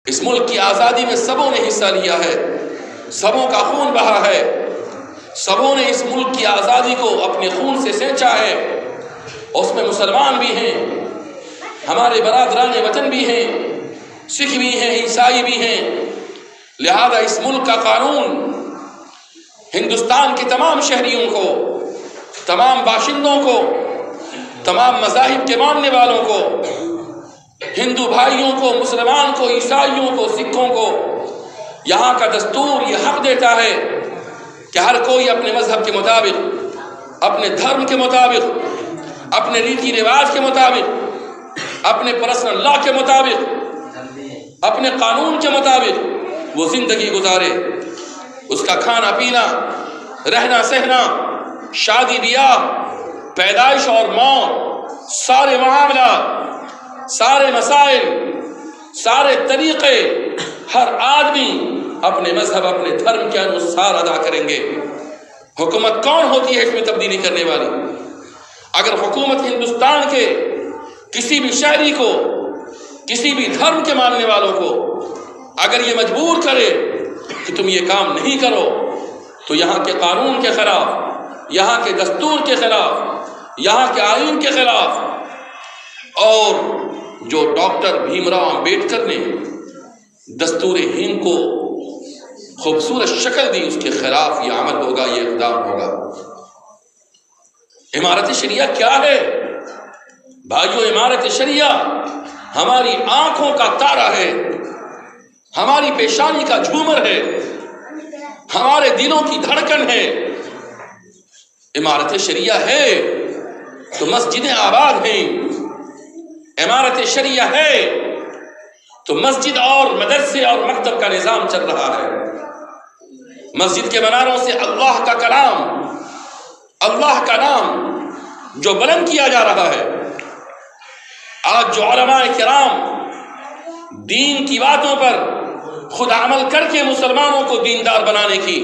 اس ملک کی آزادی میں سبوں نے حصہ لیا ہے، سبوں کا خون بہا ہے، سبوں نے اس ملک کی آزادی کو اپنے خون سے سینچا ہے، اس میں مسلمان بھی ہیں، ہمارے برادران وطن بھی ہیں، سکھ بھی ہیں، عیسائی بھی ہیں۔ لہذا اس ملک کا قانون ہندوستان کے تمام شہریوں کو، تمام باشندوں کو، تمام مذاہب کے ماننے والوں کو، ہندو بھائیوں کو، مسلمان کو، عیسائیوں کو، سکھوں کو، یہاں کا دستور یہ حق دیتا ہے کہ ہر کوئی اپنے مذہب کے مطابق، اپنے دھرم کے مطابق، اپنے ریتی رواج کے مطابق، اپنے پرسنل لا کے مطابق، اپنے قانون کے مطابق وہ زندگی گزارے۔ اس کا کھانا پینا، رہنا سہنا، شادی بیاہ، پیدائش اور موت، سارے معاملات، سارے مسائل، سارے طریقے ہر آدمی اپنے مذہب، اپنے دھرم کے انوسار ادا کریں گے۔ حکومت کون ہوتی ہے اس میں تبدیلی کرنے والی؟ اگر حکومت ہندوستان کے کسی بھی شہری کو، کسی بھی دھرم کے ماننے والوں کو اگر یہ مجبور کرے کہ تم یہ کام نہیں کرو، تو یہاں کے قانون کے خلاف، یہاں کے دستور کے خلاف، یہاں کے آئین کے خلاف، اور جو ڈاکٹر بھیم راؤ امبیڈکر نے دستور ہند کو خوبصورت شکل دی، اس کے خلاف یہ عمل ہوگا، یہ اقدام ہوگا۔ امارت شریعہ کیا ہے بھائیو؟ امارت شریعہ ہماری آنکھوں کا تارا ہے، ہماری پیشانی کا جھومر ہے، ہمارے دلوں کی دھڑکن ہے۔ امارت شریعہ ہے تو مسجدیں آباد ہیں، امارت شریعہ ہے تو مسجد اور مدرسے اور مکتب کا نظام چل رہا ہے۔ مسجد کے مناروں سے اللہ کا کلام، اللہ کا نام جو بلند کیا جا رہا ہے۔ آج جو علماء کرام دین کی باتوں پر خود عمل کر کے مسلمانوں کو دیندار بنانے کی،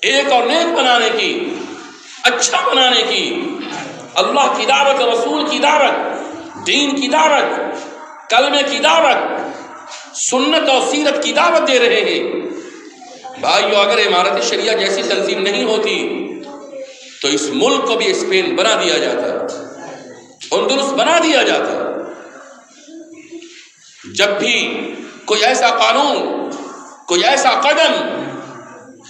ایک اور نیک بنانے کی، اچھا بنانے کی، اللہ کی دعوت، رسول کی دعوت، دین کی دعوت، کلمے کی دعوت، سنت اور سیرت کی دعوت دے رہے ہیں۔ بھائیو، اگر امارت شریعہ جیسی تنظیم نہیں ہوتی تو اس ملک کو بھی اسپین بنا دیا جاتا، اندلس بنا دیا جاتا۔ جب بھی کوئی ایسا قانون، کوئی ایسا قدم،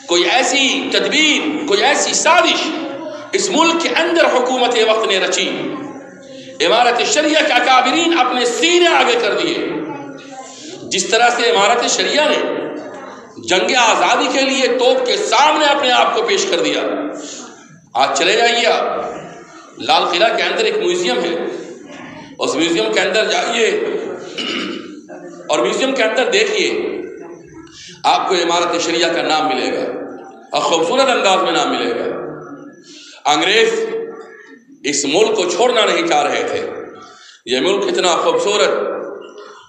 کوئی ایسی تدبیر، کوئی ایسی سازش اس ملک کے اندر حکومت وقت نے رچی، امارت شریعہ کے اکابرین اپنے سینے آگے کر دیے۔ جس طرح سے امارت شریعہ نے جنگ آزادی کے لیے توپ کے سامنے اپنے آپ کو پیش کر دیا۔ آج چلے جائیے آپ، لال قلعہ کے اندر ایک میوزیم ہے، اس میوزیم کے اندر جائیے اور میوزیم کے اندر دیکھیے، آپ کو امارت شریعہ کا نام ملے گا اور خوبصورت انداز میں نام ملے گا۔ انگریز اس ملک کو چھوڑنا نہیں چاہ رہے تھے۔ یہ ملک اتنا خوبصورت،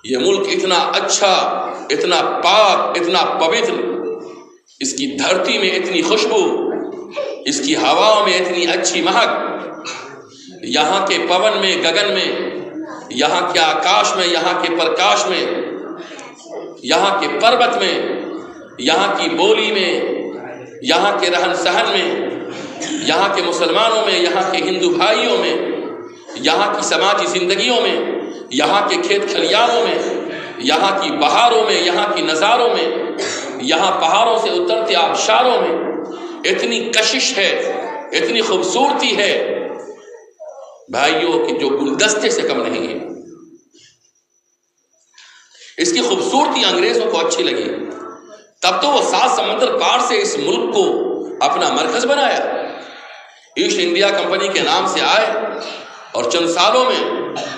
یہ ملک اتنا اچھا، اتنا پاک، اتنا پوتر، اس کی دھرتی میں اتنی خوشبو، اس کی ہواؤں میں اتنی اچھی مہک، یہاں کے پون میں، گگن میں، یہاں کے آکاش میں، یہاں کے پرکاش میں، یہاں کے پروت میں، یہاں کی بولی میں، یہاں کے رہن سہن میں، یہاں کے مسلمانوں میں، یہاں کے ہندو بھائیوں میں، یہاں کی سماجی زندگیوں میں، یہاں کے کھیت کھلیانوں میں، یہاں کی بہاروں میں، یہاں کی نظاروں میں، یہاں پہاڑوں سے اترتے آبشاروں میں اتنی کشش ہے، اتنی خوبصورتی ہے بھائیوں کہ جو گلدستے سے کم نہیں ہے۔ اس کی خوبصورتی انگریزوں کو اچھی لگی، تب تو وہ 7 سمندر پار سے اس ملک کو اپنا مرکز بنایا، ایسٹ انڈیا کمپنی کے نام سے آئے اور چند سالوں میں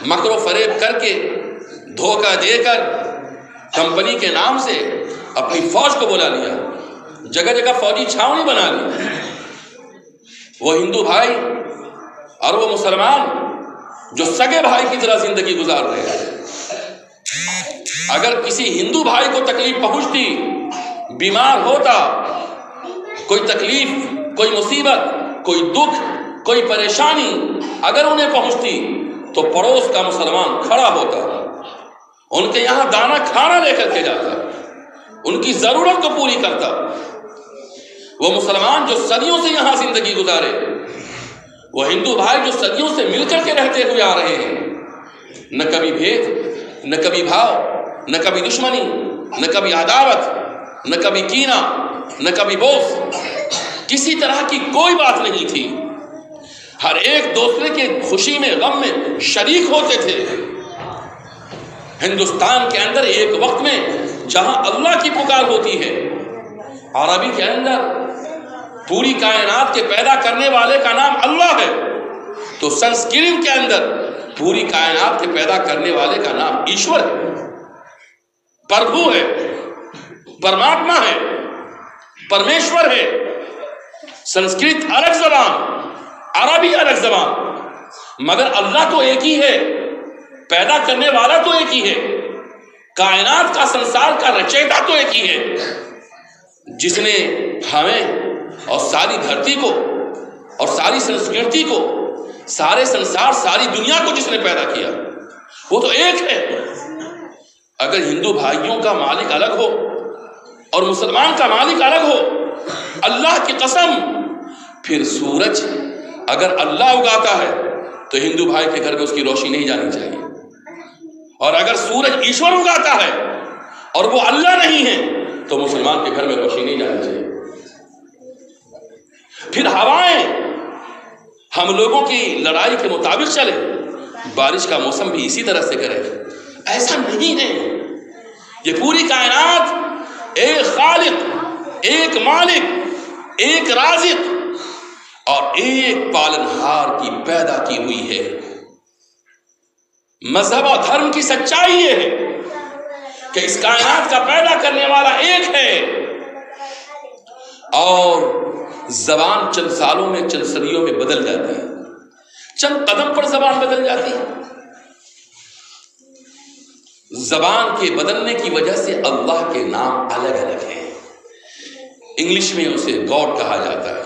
مکر و فریب کر کے، دھوکہ دے کر کمپنی کے نام سے اپنی فوج کو بلا لیا، جگہ جگہ فوجی چھاؤنی بنا لی۔ وہ ہندو بھائی اور وہ مسلمان جو سگے بھائی کی طرح زندگی گزار رہے ہیں، اگر کسی ہندو بھائی کو تکلیف پہنچتی، بیمار ہوتا، کوئی تکلیف، کوئی مصیبت، کوئی دکھ، کوئی پریشانی اگر انہیں پہنچتی تو پڑوس کا مسلمان کھڑا ہوتا، ان کے یہاں دانا کھانا لے کر کے جاتا، ان کی ضرورت کو پوری کرتا۔ وہ مسلمان جو صدیوں سے یہاں زندگی گزارے، وہ ہندو بھائی جو صدیوں سے مل کر کے رہتے ہوئے آ رہے ہیں، نہ کبھی بھید، نہ کبھی بھاؤ، نہ کبھی دشمنی، نہ کبھی عداوت، نہ کبھی کینہ، نہ کبھی بغض، کسی طرح کی کوئی بات نہیں تھی۔ ہر ایک دوسرے کے خوشی میں غم میں شریک ہوتے تھے۔ ہندوستان کے اندر ایک وقت میں جہاں اللہ کی پکار ہوتی ہے، عربی کے اندر پوری کائنات کے پیدا کرنے والے کا نام اللہ ہے، تو سنسکرت کے اندر پوری کائنات کے پیدا کرنے والے کا نام ایشور ہے، پربھو ہے، پرماتما ہے، پرمیشور ہے۔ سنسکرت الگ زبان، عربی الگ زبان، مگر اللہ تو ایک ہی ہے، پیدا کرنے والا تو ایک ہی ہے، کائنات کا سنسار کا رچیتا تو ایک ہی ہے، جس نے ہمیں اور ساری دھرتی کو اور ساری سنسکرتی کو، سارے سنسار، ساری دنیا کو جس نے پیدا کیا، وہ تو ایک ہے۔ اگر ہندو بھائیوں کا مالک الگ ہو اور مسلمان کا مالک الگ ہو، اللہ کی قسم، پھر سورج اگر اللہ اگاتا ہے تو ہندو بھائی کے گھر میں اس کی روشنی نہیں جانی چاہیے، اور اگر سورج ایشور اگاتا ہے اور وہ اللہ نہیں ہے تو مسلمان کے گھر میں روشنی نہیں جانی چاہیے۔ پھر ہوائیں ہم لوگوں کی لڑائی کے مطابق چلے، بارش کا موسم بھی اسی طرح سے کرے، ایسا نہیں ہے۔ یہ پوری کائنات ایک خالق، ایک مالک، ایک رازق اور ایک پالنہار کی پیدا کی ہوئی ہے۔ مذہب اور دھرم کی سچائی یہ ہے کہ اس کائنات کا پیدا کرنے والا ایک ہے، اور زبان چند سالوں میں، چند صدیوں میں بدل جاتی ہے، چند قدم پر زبان بدل جاتی ہے۔ زبان کے بدلنے کی وجہ سے اللہ کے نام الگ الگ ہیں۔ انگلش میں اسے گاڈ کہا جاتا ہے،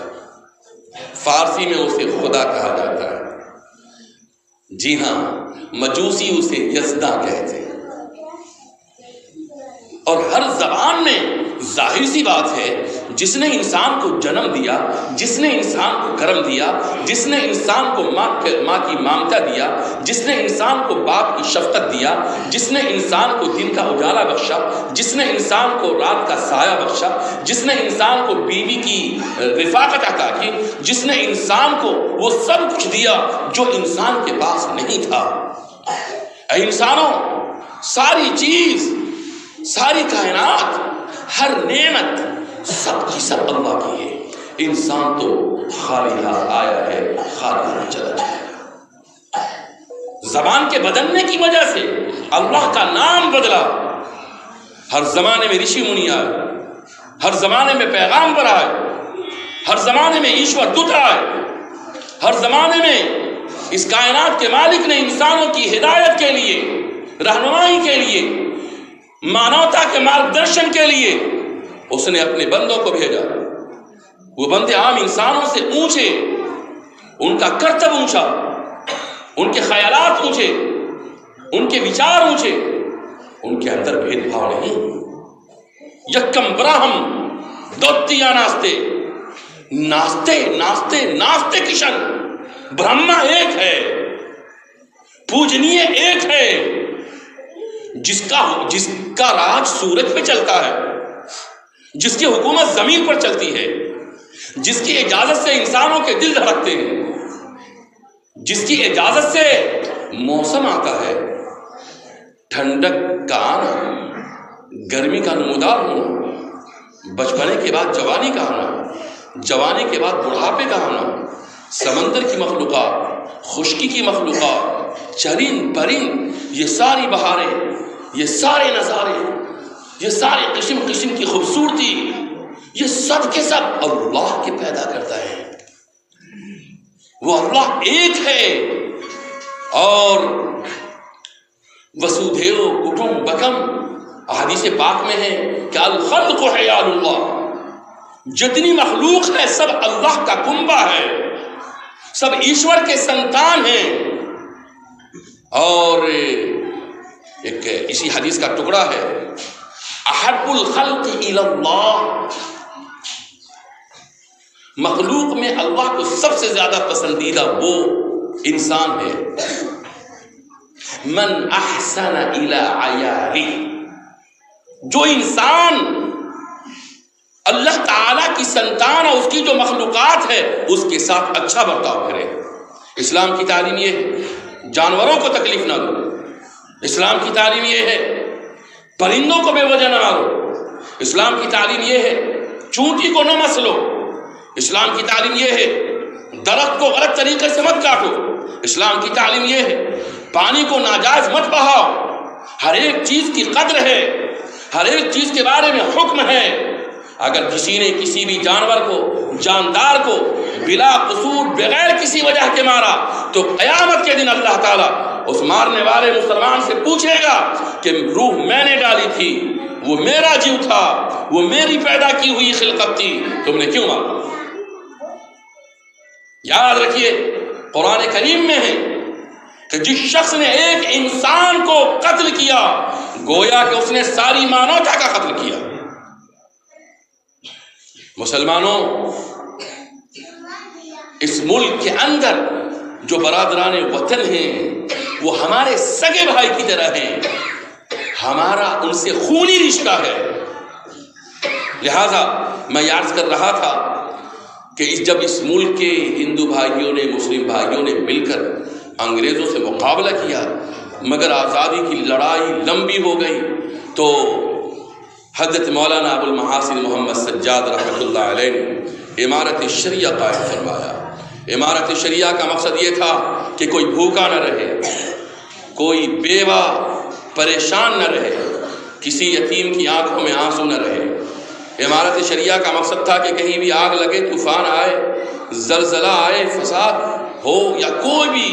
فارسی میں اسے خدا کہا جاتا ہے، جی ہاں، مجوسی اسے یزدا کہتے ہیں۔ اور ہر زبان میں ظاہر سی بات ہے، جس نے انسان کو جنم دیا، جس نے انسان کو کرم دیا، جس نے انسان کو ماں کی ممتا دیا، جس نے انسان کو باپ کی شفقت دیا، جس نے انسان کو دن کا اجالا بخشا، جس نے انسان کو رات کا سایہ بخشا، جس نے انسان کو بیوی کی رفاقت عطا کی، جس نے انسان کو وہ سب کچھ دیا جو انسان کے پاس نہیں تھا۔ اے انسانوں، ساری چیز، ساری کائنات، ہر نعمت سب کی سب اللہ کی ہے۔ انسان تو خالی ہاتھ آیا ہے، خالی ہاتھ چلا جائے گا۔ زبان کے بدلنے کی وجہ سے اللہ کا نام بدلا۔ ہر زمانے میں رشی منی آئے، ہر زمانے میں پیغامبر آئے، ہر زمانے میں ایشور دت آئے، ہر زمانے میں اس کائنات کے مالک نے انسانوں کی ہدایت کے لیے، رہنمائی کے لیے، مانوتا کے مارگدرشن کے لیے اس نے اپنے بندوں کو بھیجا۔ وہ بندے عام انسانوں سے اونچے، ان کا کرتب اونچا، ان کے خیالات اونچے، ان کے وچار اونچے، ان کے اندر بھید بھاؤ نہیں۔ یکم براہم دوتیا ناستے، ناستے ناستے ناستے کشن، برہما ایک ہے، پوجنیہ ایک ہے، جس کا راج سورج پہ چلتا ہے، جس کی حکومت زمین پر چلتی ہے، جس کی اجازت سے انسانوں کے دل دھڑکتے ہیں، جس کی اجازت سے موسم آتا ہے، ٹھنڈک کا آنا، گرمی کا نمودار ہونا، بچپنے کے بعد جوانی کا آنا، جوانی کے بعد بڑھاپے کا آنا، سمندر کی مخلوقات، خشکی کی مخلوقات، چرند پرند، یہ ساری بہاریں، یہ سارے نظارے، یہ سارے قسم قسم کی خوبصورتی، یہ سب کے سب اللہ کے پیدا کرتا ہے۔ وہ اللہ ایک ہے، اور وسودھیو کٹمبکم، حدیث پاک میں ہے کہ الخلق حیال اللہ، جتنی مخلوق ہے سب اللہ کا کنبہ ہے، سب ایشور کے سنتان ہیں۔ اور ایک اسی حدیث کا ٹکڑا ہے، احب الخلق الی اللہ، مخلوق میں اللہ کو سب سے زیادہ پسندیدہ وہ انسان ہے من احسن الی عیالی، جو انسان اللہ تعالیٰ کی سنتان اور اس کی جو مخلوقات ہے اس کے ساتھ اچھا برتاؤ کرے۔ اسلام کی تعلیم یہ ہے جانوروں کو تکلیف نہ دو، اسلام کی تعلیم یہ ہے پرندوں کو بے وجہ نہ مارو، اسلام کی تعلیم یہ ہے چونٹی کو نہ مسلو، اسلام کی تعلیم یہ ہے درخت کو غلط طریقے سے مت کاٹو، اسلام کی تعلیم یہ ہے پانی کو ناجائز مت بہاؤ، ہر ایک چیز کی قدر ہے، ہر ایک چیز کے بارے میں حکم ہے۔ اگر کسی نے کسی بھی جانور کو، جاندار کو بلا قصور بغیر کسی وجہ کے مارا تو قیامت کے دن اللہ تعالیٰ اس مارنے والے مسلمان سے پوچھے گا کہ روح میں نے ڈالی تھی، وہ میرا جیو تھا، وہ میری پیدا کی ہوئی خلقت تھی، تم نے کیوں مارا؟ یاد رکھیے قرآن کریم میں ہے کہ جس شخص نے ایک انسان کو قتل کیا گویا کہ اس نے ساری مانوتا کا قتل کیا۔ مسلمانوں، اس ملک کے اندر جو برادران وطن ہیں وہ ہمارے سگے بھائی کی طرح ہیں، ہمارا ان سے خونی رشتہ ہے۔ لہذا میں عرض کر رہا تھا کہ جب اس ملک کے ہندو بھائیوں نے، مسلم بھائیوں نے مل کر انگریزوں سے مقابلہ کیا مگر آزادی کی لڑائی لمبی ہو گئی تو حضرت مولانا ابو المحاسن محمد سجاد رحمۃ اللہ علیہ نے امارت شریعہ قائم فرمایا۔ امارت شریعہ کا مقصد یہ تھا کہ کوئی بھوکا نہ رہے، کوئی بیوہ پریشان نہ رہے، کسی یتیم کی آنکھوں میں آنسو نہ رہے۔ امارت شریعہ کا مقصد تھا کہ کہیں بھی آگ لگے، طوفان آئے، زلزلہ آئے، فساد ہو یا کوئی بھی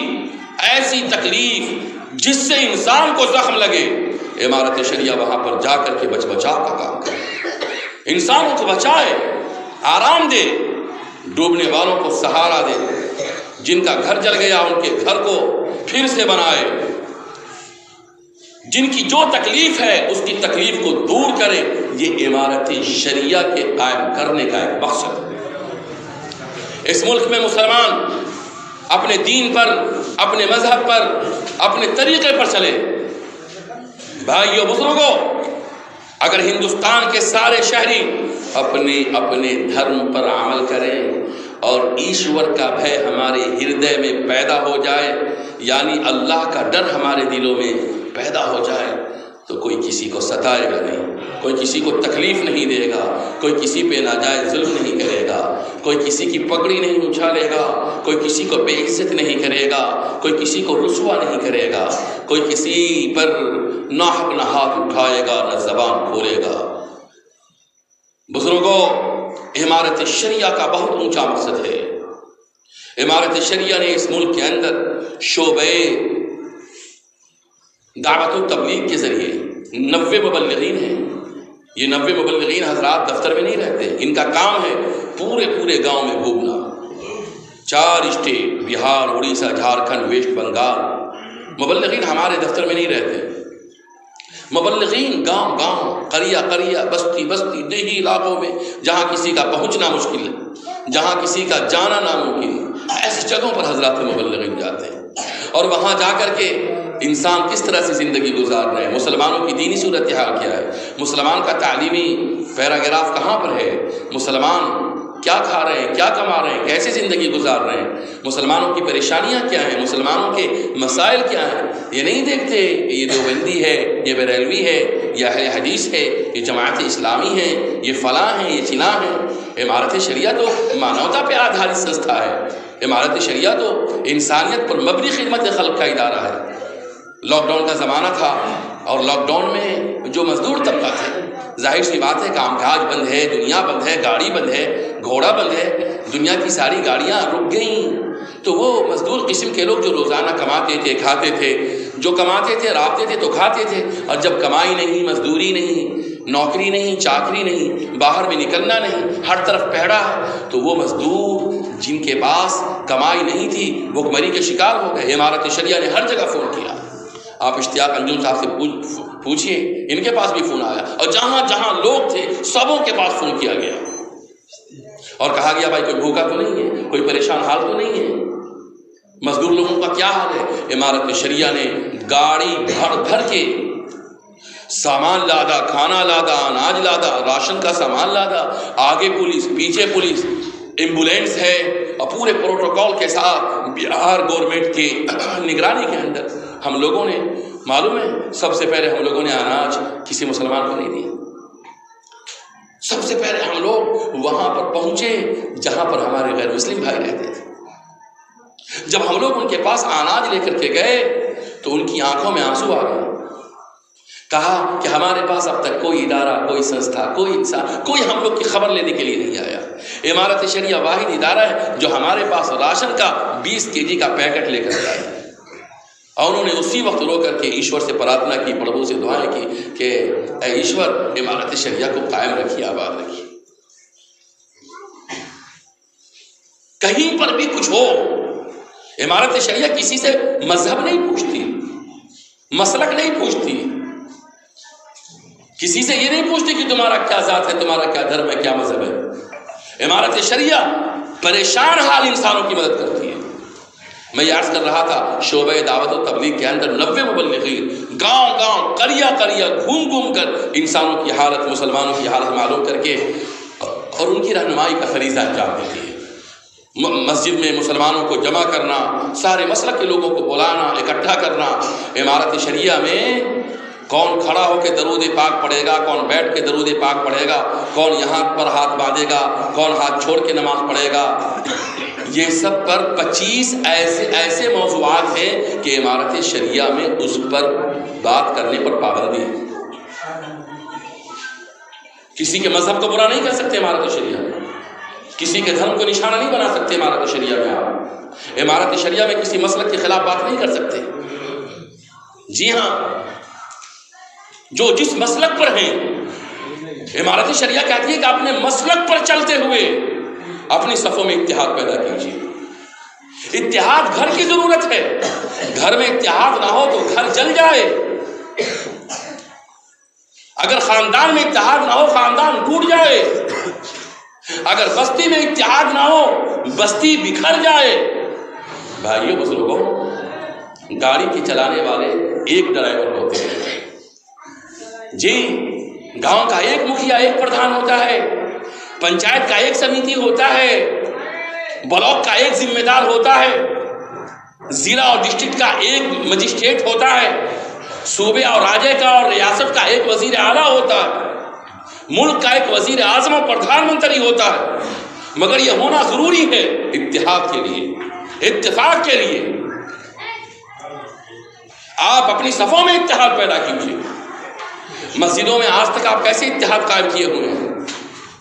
ایسی تکلیف جس سے انسان کو زخم لگے، امارت شریعہ وہاں پر جا کر کے بچاؤ کا کام کرے، انسانوں کو بچائے، آرام دے، ڈوبنے والوں کو سہارا دے، جن کا گھر جل گیا ان کے گھر کو پھر سے بنائے، جن کی جو تکلیف ہے اس کی تکلیف کو دور کرے۔ یہ امارت شریعہ کے قائم کرنے کا ایک مقصد ہے۔ اس ملک میں مسلمان اپنے دین پر، اپنے مذہب پر، اپنے طریقے پر چلے۔ بھائیو بزرگوں، اگر ہندوستان کے سارے شہری اپنے اپنے دھرم پر عمل کریں اور ایشور کا بھے ہمارے ہردے میں پیدا ہو جائے، یعنی اللہ کا ڈر ہمارے دلوں میں پیدا ہو جائے، تو کوئی کسی کو ستائے گا نہیں، کوئی کسی کو تکلیف نہیں دے گا، کوئی کسی پہ ناجائز ظلم نہیں کرے گا، کوئی کسی کی پگڑی نہیں اچھالے گا، کوئی کسی کو بے عزت نہیں کرے گا، کوئی کسی کو رسوا نہیں کرے گا، کوئی کسی پر ناحق نہ ہاتھ اٹھائے گا، نہ زبان کھولے گا۔ بزرگوں، امارت شریعہ کا بہت اونچا مقصد ہے۔ امارت شریعہ نے اس ملک کے اندر شعبے دعوت و تبلیغ کے ذریعے 90 مبلغین ہیں۔ یہ 90 مبلغین حضرات دفتر میں نہیں رہتے، ان کا کام ہے پورے گاؤں میں گھومنا۔ 4 اسٹیٹ، بہار، اڑیسہ، جھارکھنڈ، ویسٹ بنگال، مبلغین ہمارے دفتر میں نہیں رہتے۔ مبلغین گاؤں، قریہ، بستی، دیہی علاقوں میں جہاں کسی کا پہنچنا مشکل ہے، جہاں کسی کا جانا ناممکن، ایسی جگہوں پر حضرات مبلغین جاتے ہیں اور وہاں جا کر کے انسان کس طرح سے زندگی گزار رہے ہیں، مسلمانوں کی دینی صورتحال کیا ہے، مسلمان کا تعلیمی پیراگراف کہاں پر ہے، مسلمان کیا کھا رہے ہیں، کیا کما رہے ہیں، کیسے زندگی گزار رہے ہیں، مسلمانوں کی پریشانیاں کیا ہیں، مسلمانوں کے مسائل کیا ہیں، یہ نہیں دیکھتے یہ دیوبندی ہے، یہ بریلوی ہے، یہ اہل حدیث ہے، یہ جماعت اسلامی ہے، یہ فلاں ہیں، یہ چناں ہیں۔ امارت شریعہ تو مانوتا پہ آدھارت سنستھا ہے، امارت شریعہ تو انسانیت پر مبنی خدمت خلق کا ادارہ ہے۔ لاک ڈاؤن کا زمانہ تھا اور لاک ڈاؤن میں جو مزدور طبقہ تھے، ظاہر سی بات ہے کام کاج بند ہے، دنیا بند ہے، گاڑی بند ہے، گھوڑا بند ہے، دنیا کی ساری گاڑیاں رک گئیں، تو وہ مزدور قسم کے لوگ جو روزانہ کماتے تھے، کھاتے تھے، جو کماتے تھے رابطے تھے تو کھاتے تھے، اور جب کمائی نہیں، مزدوری نہیں، نوکری نہیں، چاکری نہیں، باہر میں نکلنا نہیں، ہر طرف پہڑا ہے، تو وہ مزدور جن کے پاس کمائی نہیں تھی بھوک مری کے شکار ہو گئے۔ امارت شریعہ نے ہر جگہ فون کیا، آپ اشتیاق انجم صاحب سے پوچھئے، ان کے پاس بھی فون آیا، اور جہاں جہاں لوگ تھے سبوں کے پاس فون کیا گیا اور کہا گیا بھائی کوئی بھوکا تو نہیں ہے، کوئی پریشان حال تو نہیں ہے، مزدور لوگوں کا کیا حال ہے؟ امارت شریعہ نے گاڑی بھر بھر کے سامان لادا، کھانا لادا، اناج لادا، راشن کا سامان لادا، آگے پولیس پیچھے پولیس، ایمبولینس ہے، اور پورے پروٹوکول کے ساتھ بہار گورنمنٹ کی نگرانی کے اندر ہم لوگوں نے، معلوم ہے سب سے پہلے ہم لوگوں نے اناج کسی مسلمان کو نہیں دیا، سب سے پہلے ہم لوگ وہاں پر پہنچے جہاں پر ہمارے غیر مسلم بھائی رہتے تھے۔ جب ہم لوگ ان کے پاس اناج لے کر کے گئے تو ان کی آنکھوں میں آنسو آ گئے، کہا کہ ہمارے پاس اب تک کوئی ادارہ، کوئی سنستھا، کوئی انسان، کوئی ہم لوگ کی خبر لینے کے لیے نہیں آیا۔ امارت شریعہ واحد ادارہ ہے جو ہمارے پاس راشن کا 20 kg کا پیکٹ لے کر آئے، اور انہوں نے اسی وقت رو کر کے ایشور سے پرارتھنا کی، پربھو سے دعائیں کی کہ اے ایشور امارت شریعہ کو قائم رکھیے، آباد رکھیے، کہیں پر بھی کچھ ہو۔ امارت شریعہ کسی سے مذہب نہیں پوچھتی، مسلک نہیں پوچھتی، کسی سے یہ نہیں پوچھتی کہ تمہارا کیا ذات ہے، تمہارا کیا دھرم ہے، کیا مذہب ہے۔ امارت شریعہ پریشان حال انسانوں کی مدد کرتی ہے۔ میں یہ عرض کر رہا تھا شعبہ دعوت و تبلیغ کے اندر 90 مبلغین گاؤں گاؤں قریہ قریہ گھوم گھوم کر انسانوں کی حالت، مسلمانوں کی حالت معلوم کر کے اور ان کی رہنمائی کا فریضہ انجام دیتی ہے۔ مسجد میں مسلمانوں کو جمع کرنا، سارے مسلک کے لوگوں کو بلانا، اکٹھا کرنا۔ امارت شریعہ میں کون کھڑا ہو کے درود پاک پڑھے گا، کون بیٹھ کے درود پاک پڑھے گا، کون یہاں پر ہاتھ باندھے گا، کون ہاتھ چھوڑ کے نماز پڑھے گا، یہ سب پر 25 ایسے موضوعات ہیں کہ امارت شریعہ میں اس پر بات کرنے پر پابندی ہے۔ کسی کے مذہب کو برا نہیں کہہ سکتے امارت شریعہ میں، کسی کے دھرم کو نشانہ نہیں بنا سکتے امارت شریعہ میں، آپ امارت شریعہ میں کسی مسلک کے خلاف بات نہیں کر سکتے۔ جی ہاں، جو جس مسلک پر ہیں، امارت شریعہ کہتی ہے کہ اپنے مسلک پر چلتے ہوئے اپنی صفوں میں اتحاد پیدا کیجیے۔ اتحاد گھر کی ضرورت ہے، گھر میں اتحاد نہ ہو تو گھر جل جائے، اگر خاندان میں اتحاد نہ ہو خاندان ٹوٹ جائے، اگر بستی میں اتحاد نہ ہو بستی بکھر جائے۔ بھائیوں بزرگوں، گاڑی کے چلانے والے ایک ڈرائیور ہوتے ہیں، جی گاؤں کا ایک مکھیا، ایک پردھان ہوتا ہے، پنچایت کا ایک سمیتی ہوتا ہے، بلاک کا ایک ذمہ دار ہوتا ہے، ضلع اور ڈسٹرکٹ کا ایک مجسٹریٹ ہوتا ہے، صوبے اور راجے کا اور ریاست کا ایک وزیر اعلیٰ ہوتا ہے، ملک کا ایک وزیر اعظم اور پردھان منتری ہوتا ہے۔ مگر یہ ہونا ضروری ہے اتحاد کے لیے، اتفاق کے لیے۔ آپ اپنی صفوں میں اتحاد پیدا کیجیے۔ مسجدوں میں آج تک آپ کیسے اتحاد قائم کیے ہوئے ہیں؟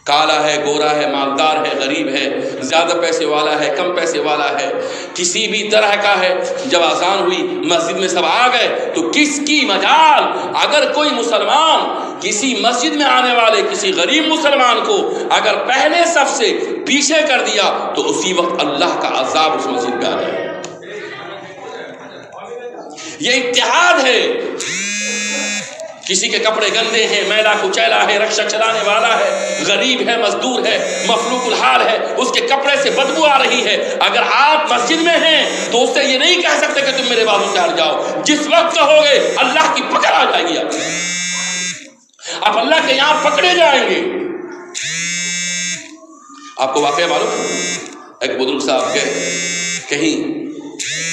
کالا ہے، گورا ہے، مالدار ہے، غریب ہے، زیادہ پیسے والا ہے، کم پیسے والا ہے، کسی بھی طرح کا ہے۔ جب اذان ہوئی مسجد میں سب آ گئے تو کس کی مجال؟ اگر کوئی مسلمان کسی مسجد میں آنے والے کسی غریب مسلمان کو اگر پہلے صف سے پیچھے کر دیا تو اسی وقت اللہ کا عذاب اس مسجد پہ آ جائے۔ یہ اتحاد ہے۔ کسی کے کپڑے گندے ہیں، میلا کچیلا ہے، رکشہ چلانے والا ہے، غریب ہے، مزدور ہے، مفلوق الحال ہے، اس کے کپڑے سے بدبو آ رہی ہے، اگر آپ مسجد میں ہیں تو اس سے یہ نہیں کہہ سکتے کہ تم میرے بازو سے ہٹ جاؤ۔ جس وقت کہو گے اللہ کی پکڑ آ جائے گی، آپ اللہ کے یہاں پکڑے جائیں گے۔ آپ کو واقعہ معلوم ہے؟ ایک بزرگ صاحب گئے کہیں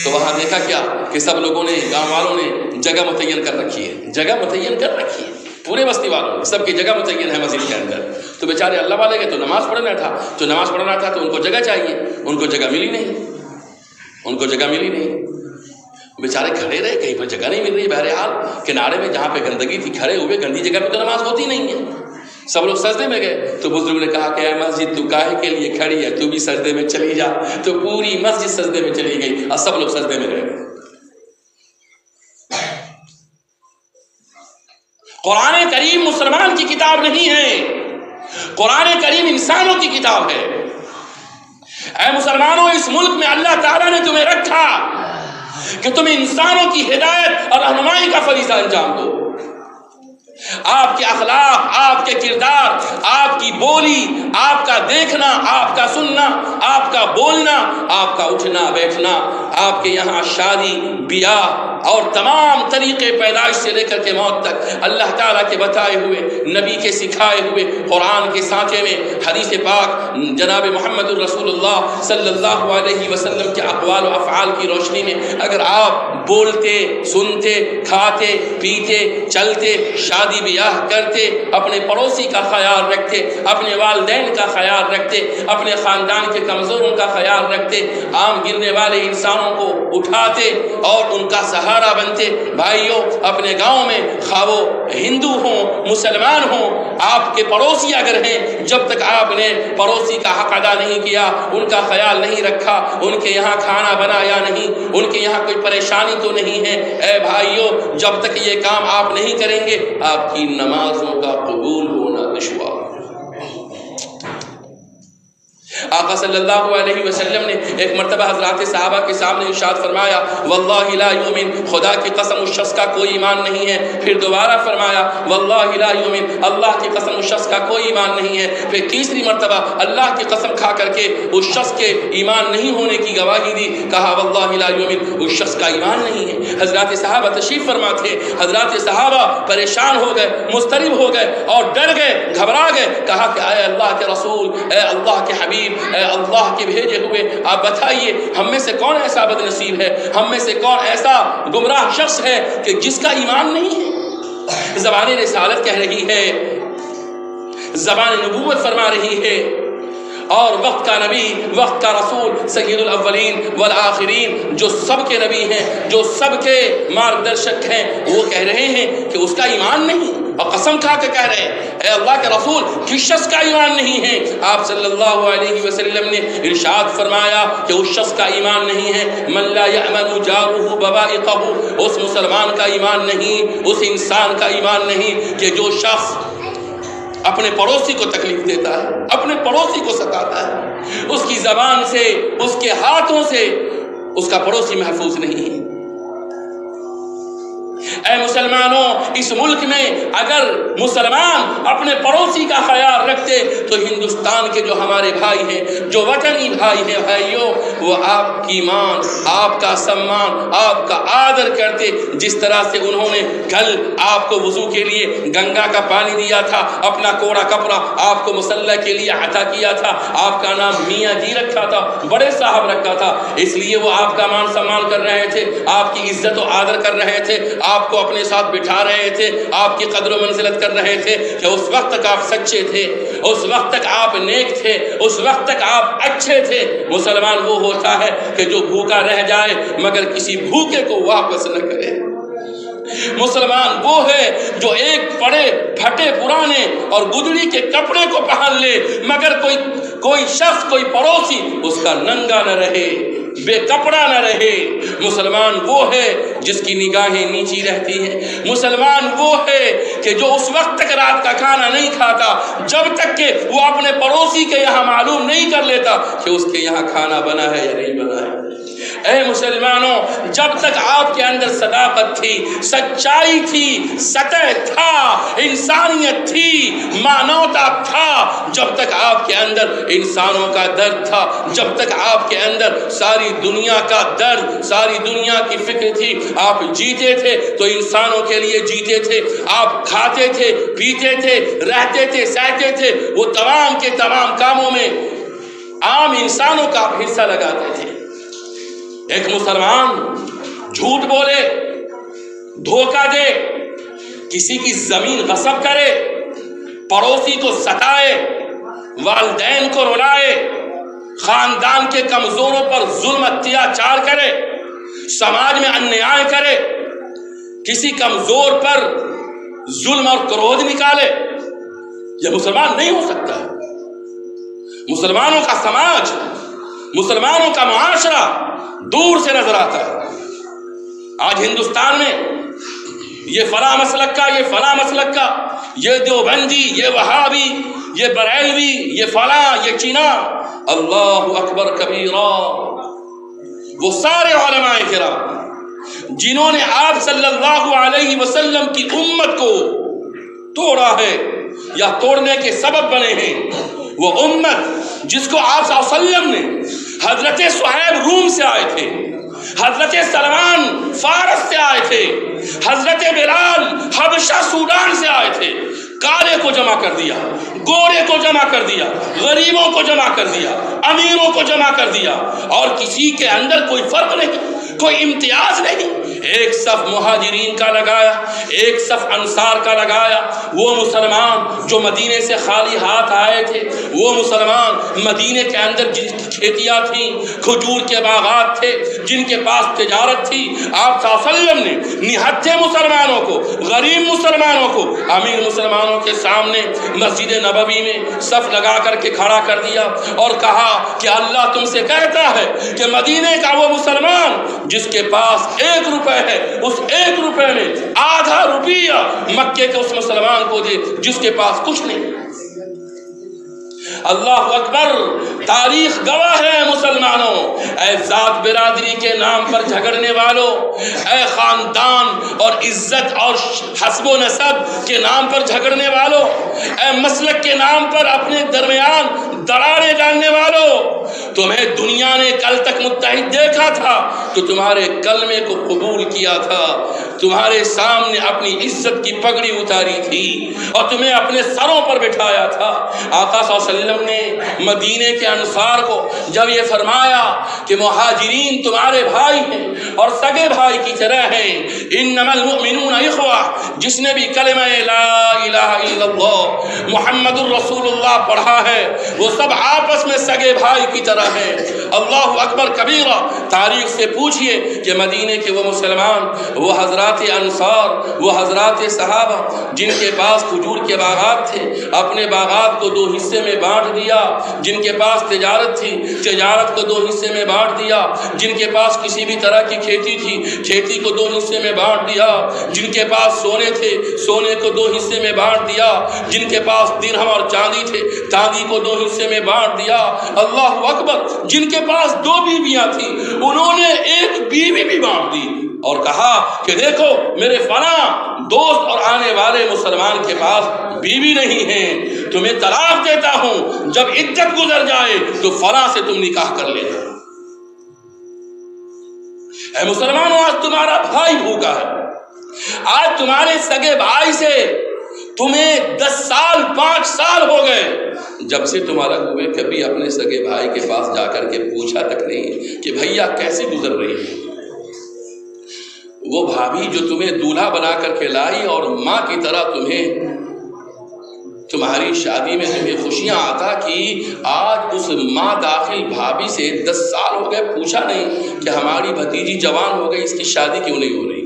تو وہاں دیکھا کیا کہ سب لوگوں نے، گاؤں والوں نے جگہ متعین کر رکھی ہے، جگہ متعین کر رکھی ہے، پورے بستی والوں نے، سب کی جگہ متعین ہے مسجد کے اندر۔ تو بیچارے اللہ والے گئے تو نماز پڑھنا تھا تو ان کو جگہ چاہیے، ان کو جگہ ملی نہیں، بیچارے کھڑے رہے، کہیں پر جگہ نہیں مل رہی۔ بہرحال کنارے میں جہاں پہ گندگی تھی کھڑے ہوئے، گندی جگہ پہ تو نماز ہوتی نہیں ہے۔ سب لوگ سجدے میں گئے تو بزرگ نے کہا کہ اے مسجد تو کاہے کے لیے کھڑی ہے، تو بھی سجدے میں چلی جا۔ تو پوری مسجد سجدے میں چلی گئی اور سب لوگ سجدے میں رہ گئے۔ قرآن کریم مسلمان کی کتاب نہیں ہے، قرآن کریم انسانوں کی کتاب ہے۔ اے مسلمانوں، اس ملک میں اللہ تعالیٰ نے تمہیں رکھا، کہ تم انسانوں کی ہدایت اور رہنمائی کا فریضہ انجام دو. آپ کے اخلاق، آپ کے کردار، آپ کی بولی، آپ کا دیکھنا، آپ کا سننا، آپ کا بولنا، آپ کا اٹھنا بیٹھنا، آپ کے یہاں شادی بیاہ اور تمام طریقے پیدائش سے لے کر کے موت تک اللہ تعالیٰ کے بتائے ہوئے، نبی کے سکھائے ہوئے، قرآن کے سانچے میں، حدیث پاک جناب محمد الرسول اللہ صلی اللہ علیہ وسلم کے اقوال و افعال کی روشنی میں اگر آپ بولتے، سنتے، کھاتے، پیتے، چلتے، شادی بیاہ کرتے، اپنے پڑوسی کا خیال رکھتے، اپنے والدین کا خیال رکھتے، اپنے خاندان کے کمزوروں کا خیال رکھتے، عام گرنے والے انسانوں کو اٹھاتے اور ان کا سہارا بنتے. بھائیوں، اپنے گاؤں میں خواہ وہ ہندو ہوں، مسلمان ہوں، آپ کے پڑوسی اگر ہیں، جب تک آپ نے پڑوسی کا حق ادا نہیں کیا، ان کا خیال نہیں رکھا، ان کے یہاں کھانا بنایا نہیں، ان کے یہاں کوئی پریشانی تو نہیں ہے، اے بھائیوں، جب تک یہ کام آپ نہیں کریں گے، آپ کی نمازوں کا قبول ہونا دشوار. آقا صلی اللہ علیہ وسلم نے ایک مرتبہ حضرات صحابہ کے سامنے ارشاد فرمایا، واللہ لا یؤمن، خدا کی قسم اس شخص کا کوئی ایمان نہیں ہے. پھر دوبارہ فرمایا، واللہ لا یؤمن، اللہ کی قسم اس شخص کا کوئی ایمان نہیں ہے. پھر تیسری مرتبہ اللہ کی قسم کھا کر کے اس شخص کے ایمان نہیں ہونے کی گواہی دی، کہا واللہ لا یؤمن، اس شخص کا ایمان نہیں ہے. حضرات صحابہ تشریف فرما تھے، حضرات صحابہ پریشان ہو گئے، مضطرب ہو گئے اور ڈر گئے، گھبرا گئے. کہا کہ اے اللہ کے رسول، اے اللہ کے حبیب، اے اللہ کے بھیجے ہوئے، آپ بتائیے ہم میں سے کون ایسا بد نصیب ہے، ہم میں سے کون ایسا گمراہ شخص ہے کہ جس کا ایمان نہیں ہے. زبان رسالت کہہ رہی ہے، زبان نبوت فرما رہی ہے، اور وقت کا نبی، وقت کا رسول، سید الاولین والآخرین، جو سب کے نبی ہیں، جو سب کے مارگدرشک ہیں، وہ کہہ رہے ہیں کہ اس کا ایمان نہیں. اور قسم کھا کے کہہ رہے ہیں، اے اللہ کے رسول، کس شخص کا ایمان نہیں ہے؟ آپ صلی اللہ علیہ وسلم نے ارشاد فرمایا کہ اس شخص کا ایمان نہیں ہے من لا یأمن جارہ بوائقہ، اس مسلمان کا ایمان نہیں، اس انسان کا ایمان نہیں کہ جو شخص اپنے پڑوسی کو تکلیف دیتا ہے، اپنے پڑوسی کو ستاتا ہے، اس کی زبان سے، اس کے ہاتھوں سے اس کا پڑوسی محفوظ نہیں ہے. اے مسلمانوں، اس ملک میں اگر مسلمان اپنے پڑوسی کا خیال رکھتے تو ہندوستان کے جو ہمارے بھائی ہیں، جو وطنی بھائی ہیں، بھائیوں، وہ آپ کی مان، آپ کا سمان، آپ کا آدر کرتے. جس طرح سے انہوں نے کل آپ کو وضو کے لیے گنگا کا پانی دیا تھا، اپنا کوڑا کپڑا آپ کو مصلی کے لیے عطا کیا تھا، آپ کا نام میاں جی رکھا تھا، بڑے صاحب رکھا تھا، اس لیے وہ آپ کا مان سمان کر رہے تھے، آپ کی عزت و آدر کر رہے تھے، آپ کو اپنے ساتھ بٹھا رہے تھے، آپ کی قدر و منزلت کر رہے تھے کہ اس وقت تک آپ سچے تھے، اس وقت تک آپ نیک تھے، اس وقت تک آپ اچھے تھے. مسلمان وہ ہوتا ہے کہ جو بھوکا رہ جائے مگر کسی بھوکے کو واپس نہ کرے. مسلمان وہ ہے جو ایک پڑے پھٹے پرانے اور گدڑی کے کپڑے کو پہن لے مگر کوئی شخص، کوئی پڑوسی اس کا ننگا نہ رہے، بے کپڑا نہ رہے. مسلمان وہ ہے جس کی نگاہیں نیچی رہتی ہیں. مسلمان وہ ہے کہ جو اس وقت تک رات کا کھانا نہیں کھاتا جب تک کہ وہ اپنے پڑوسی کے یہاں معلوم نہیں کر لیتا کہ اس کے یہاں کھانا بنا ہے یا نہیں بنا ہے. اے مسلمانوں، جب تک آپ کے اندر صداقت تھی، سچائی تھی، سطح تھا، انسانیت تھی، مانوتا تھا، جب تک آپ کے اندر انسانوں کا درد تھا، جب تک آپ کے اندر ساری دنیا کا درد، ساری دنیا کی فکر تھی، آپ جیتے تھے تو انسانوں کے لیے جیتے تھے، آپ کھاتے تھے، پیتے تھے، رہتے تھے، سہتے تھے، وہ تمام کے تمام کاموں میں عام انسانوں کا حصہ لگاتے تھے. ایک مسلمان جھوٹ بولے، دھوکہ دے، کسی کی زمین غصب کرے، پڑوسی کو ستائے، والدین کو رلائے، خاندان کے کمزوروں پر ظلم اتیاچار کرے، سماج میں انیائے کرے، کسی کمزور پر ظلم اور کرودھ نکالے، یہ مسلمان نہیں ہو سکتا. مسلمانوں کا سماج، مسلمانوں کا معاشرہ دور سے نظر آتا ہے. آج ہندوستان میں یہ فلاں مسلک کا، یہ فلاں مسلک کا، یہ دیوبندی، یہ وہابی، یہ بریلوی، یہ فلاں، یہ چینا، اللہ اکبر کبیرہ. وہ سارے علماء کرام جنہوں نے آپ صلی اللہ علیہ وسلم کی امت کو توڑا ہے یا توڑنے کے سبب بنے ہیں، وہ امت جس کو آپ صلی اللہ علیہ وسلم نے، حضرت صہیب روم سے آئے تھے، حضرت سلمان فارس سے آئے تھے، حضرت بلال حبشہ سوڈان سے آئے تھے، کالے کو جمع کر دیا، گورے کو جمع کر دیا، غریبوں کو جمع کر دیا، امیروں کو جمع کر دیا، اور کسی کے اندر کوئی فرق نہیں، کوئی امتیاز نہیں، ایک صف مہاجرین کا لگایا، ایک صف انصار کا لگایا۔ وہ مسلمان جو مدینے سے خالی ہاتھ آئے تھے، وہ مسلمان مدینے کے اندر جن کی کھیتیاں تھیں، کھجور کے باغات تھے، جن کے پاس تجارت تھی، آپ صلی اللہ علیہ وسلم نے نہتے مسلمانوں کو، غریب مسلمانوں کو امیر مسلمانوں کے سامنے مسجد نبوی میں صف لگا کر کے کھڑا کر دیا اور کہا کہ اللہ تم سے کہتا ہے کہ مدینے کا وہ مسلمان جس کے پاس 1 روپے ہے، اس 1 روپے میں آدھا روپیہ مکے کے اس مسلمان کو دے جس کے پاس کچھ نہیں۔ اللہ اکبر، تاریخ گواہ ہے مسلمانوں، اے ذات برادری کے نام پر جھگڑنے والوں، اے خاندان اور عزت اور حسب و نسب کے نام پر جھگڑنے والوں، اے مسلک کے نام پر اپنے درمیان دراڑے ڈالنے والوں، تمہیں دنیا نے کل تک متحد دیکھا تھا تو تمہارے کلمے کو قبول کیا تھا، تمہارے سامنے اپنی عزت کی پگڑی اتاری تھی اور تمہیں اپنے سروں پر بٹھایا تھا۔ آقا صلی اللہ علیہ وسلم نے مدینے کے انصار کو جب یہ فرمایا کہ مہاجرین تمہارے بھائی ہیں اور سگے بھائی کی طرح ہیں، انما المؤمنون اخوہ، جس نے بھی کلمہ لا الہ الا اللہ محمد الرسول اللہ پڑھا ہے وہ سب آپس میں سگے بھائی کی طرح ہیں۔ اللہ اکبر کبیرہ، تاریخ سے پوچھئے کہ مدینے کے وہ مسلمان، وہ حضرات انصار، وہ حضرات صحابہ جن کے پاس کھجور کے باغات تھے، اپنے باغات کو 2 حصے میں بانٹ دیا، جن کے پاس تجارت تھی، تجارت کو 2 حصے میں بانٹ دیا، جن کے پاس کسی بھی طرح کی کھیتی تھی، کھیتی کو 2 حصے میں بانٹ دیا، جن کے پاس سونے تھے، سونے کو 2 حصے میں بانٹ دیا، جن کے پاس درہم اور چاندی تھے، چاندی کو 2 حصے میں بانٹ دیا۔ اللہ اکبر، جن کے پاس 2 بیویاں تھیں انہوں نے 1 بیوی بھی بانٹ دی اور کہا کہ دیکھو میرے فلاں دوست اور آنے والے مسلمان کے پاس بیوی نہیں ہیں، تمہیں طلاق دیتا ہوں، جب عدت گزر جائے تو فلاں سے تم نکاح کر لینا۔ اے مسلمانوں، آج تمہارا بھائی بھوکا ہے، آج تمہارے سگے بھائی سے تمہیں 10 سال 5 سال ہو گئے جب سے تمہارا کوئی کبھی اپنے سگے بھائی کے پاس جا کر کے پوچھا تک نہیں کہ بھیا کیسے گزر رہی ہے۔ وہ بھابھی جو تمہیں دولہا بنا کر کے لائی اور ماں کی طرح تمہاری شادی میں تمہیں خوشیاں عطا کی، آج اس ماں داخل بھابھی سے 10 سال ہو گئے پوچھا نہیں کہ ہماری بھتیجی جوان ہو گئی، اس کی شادی کیوں نہیں ہو رہی۔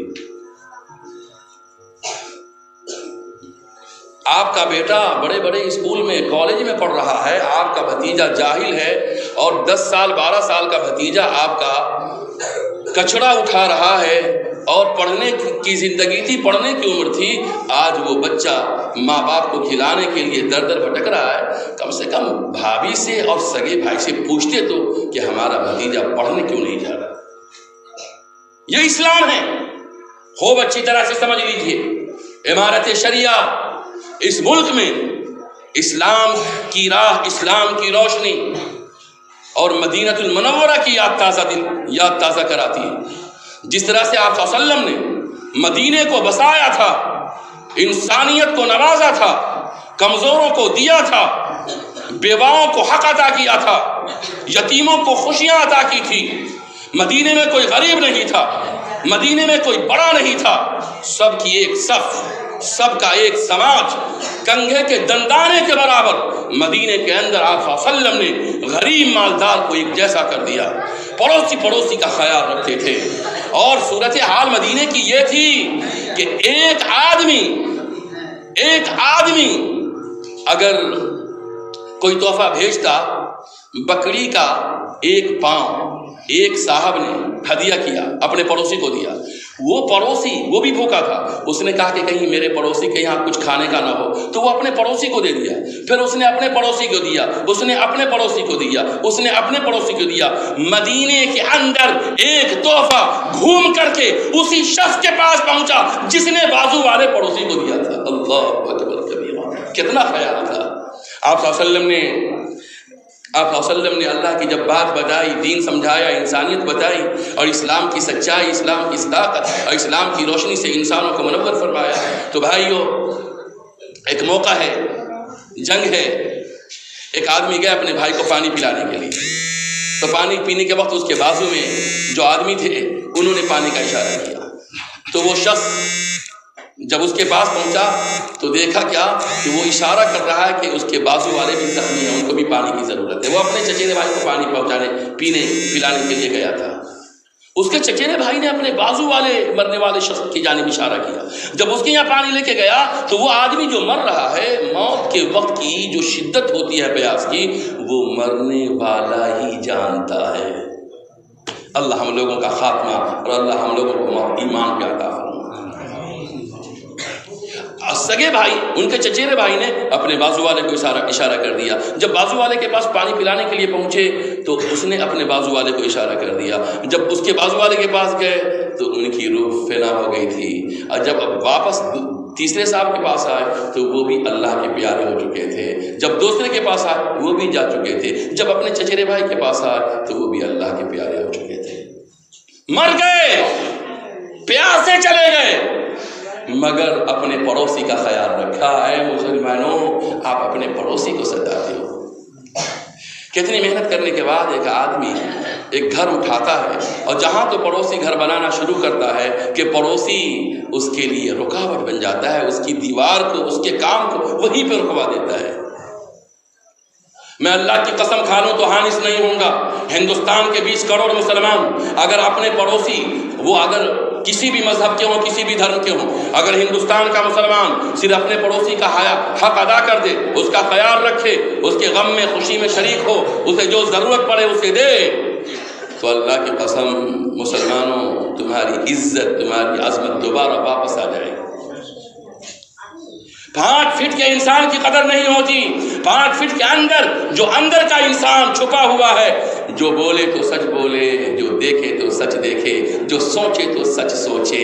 آپ کا بیٹا بڑے بڑے اسکول میں کالج میں پڑھ رہا ہے، آپ کا بھتیجا جاہل ہے، اور 10 سال 12 سال کا بھتیجا آپ کا کچڑا اٹھا رہا ہے، اور پڑھنے کی زندگی تھی، پڑھنے کی عمر تھی، آج وہ بچہ ماں باپ کو کھلانے کے لیے در در بھٹک رہا ہے۔ کم سے کم بھابھی سے اور سگے بھائی سے پوچھتے تو کہ ہمارا بھتیجا پڑھنے کیوں نہیں جا رہا۔ یہ اسلام ہے، خوب اچھی طرح سے سمجھ لیجئے، امارت شریعہ اس ملک میں اسلام کی راہ، اسلام کی روشنی اور مدینہ المنورہ کی یاد تازہ کراتی ہے۔ جس طرح سے آپ صلی اللہ علیہ وسلم نے مدینے کو بسایا تھا، انسانیت کو نوازا تھا، کمزوروں کو دیا تھا، بیواؤں کو حق عطا کیا تھا، یتیموں کو خوشیاں عطا کی تھی، مدینے میں کوئی غریب نہیں تھا، مدینے میں کوئی بڑا نہیں تھا، سب کی ایک صف، سب کا ایک سماج، کنگھے کے دندانے کے برابر مدینے کے اندر آپ صلی اللہ علیہ وسلم نے غریب مالدار کو ایک جیسا کر دیا، پڑوسی کا خیال رکھتے تھے۔ اور صورتحال مدینے کی یہ تھی کہ ایک آدمی اگر کوئی تحفہ بھیجتا، بکری کا 1 پاؤں ایک صاحب نے ہدیہ کیا، اپنے پڑوسی کو دیا، وہ پڑوسی وہ بھی بھوکا تھا، اس نے کہا کہ کہیں میرے پڑوسی کے یہاں کچھ کھانے کا نہ ہو، تو وہ اپنے پڑوسی کو دے دیا، پھر اس نے اپنے پڑوسی کو دیا، اس نے اپنے پڑوسی کو دیا، اس نے اپنے پڑوسی کو دیا۔ مدینے کے اندر ایک تحفہ گھوم کر کے اسی شخص کے پاس پہنچا جس نے بازو والے پڑوسی کو دیا تھا۔ اللہ اکبر کبیرہ، کتنا خیال تھا۔ آپ صلی اللہ علیہ وسلم نے اللہ کی جب بات بتائی، دین سمجھایا، انسانیت بتائی، اور اسلام کی سچائی، اسلام کی صداقت اور اسلام کی روشنی سے انسانوں کو منور فرمایا، تو بھائیو ایک موقع ہے، جنگ ہے، ایک آدمی گیا اپنے بھائی کو پانی پلانے کے لیے، تو پانی پینے کے وقت اس کے بازو میں جو آدمی تھے انہوں نے پانی کا اشارہ کیا، تو وہ شخص جب اس کے پاس پہنچا تو دیکھا کیا کہ وہ اشارہ کر رہا ہے کہ اس کے بازو والے بھی زخمی ہیں، ان کو بھی پانی کی ضرورت ہے۔ وہ اپنے چچیرے بھائی کو پانی پلانے کے لیے گیا تھا۔ اس کے چچیرے بھائی نے اپنے بازو والے مرنے والے شخص کی جانب اشارہ کیا۔ جب اس کے یہاں پانی لے کے گیا تو وہ آدمی جو مر رہا ہے، موت کے وقت کی جو شدت ہوتی ہے پیاس کی، وہ مرنے والا ہی جانتا ہے۔ اللہ ہم لوگوں کا خاتمہ اور اللہ ہم لوگوں کو ایمان پہ عطا فرمائے۔ سگے بھائی، ان کے چچیرے بھائی نے اپنے بازو والے کو اشارہ کر دیا۔ جب بازو والے کے پاس پانی پلانے کے لیے پہنچے تو اس نے اپنے بازو والے کو اشارہ کر دیا۔ جب اس کے بازو والے کے پاس گئے تو ان کی روح فنا ہو گئی تھی، اور جب اب واپس تیسرے صاحب کے پاس آئے تو وہ بھی اللہ کے پیارے ہو چکے تھے۔ جب دوسرے کے پاس آئے وہ بھی جا چکے تھے۔ جب اپنے چچیرے بھائی کے پاس آئے تو وہ بھی اللہ کے پیارے ہو چکے تھے۔ مر گئے، پیار سے چلے گئے، مگر اپنے پڑوسی کا خیال رکھا۔ اے مسلمانوں، آپ اپنے پڑوسی کو ستاتے ہو۔ کتنی محنت کرنے کے بعد ایک آدمی ایک گھر اٹھاتا ہے، اور جہاں تو پڑوسی گھر بنانا شروع کرتا ہے کہ پڑوسی اس کے لیے رکاوٹ بن جاتا ہے، اس کی دیوار کو، اس کے کام کو وہیں پہ رکوا دیتا ہے۔ میں اللہ کی قسم کھا لوں تو حانس نہیں ہوں گا، ہندوستان کے 20 کروڑ مسلمان اگر اپنے پڑوسی، وہ اگر کسی بھی مذہب کے ہوں، کسی بھی دھرم کے ہوں، اگر ہندوستان کا مسلمان صرف اپنے پڑوسی کا حق ادا کر دے، اس کا خیال رکھے، اس کے غم میں خوشی میں شریک ہو، اسے جو ضرورت پڑے اسے دے، تو اللہ کی قسم مسلمانوں، تمہاری عزت، تمہاری عظمت دوبارہ واپس آ جائے گی۔ 5 فٹ کے انسان کی قدر نہیں ہوتی، 5 فٹ کے اندر جو اندر کا انسان چھپا ہوا ہے، جو بولے تو سچ بولے، جو دیکھے تو سچ دیکھے، جو سوچے تو سچ سوچے،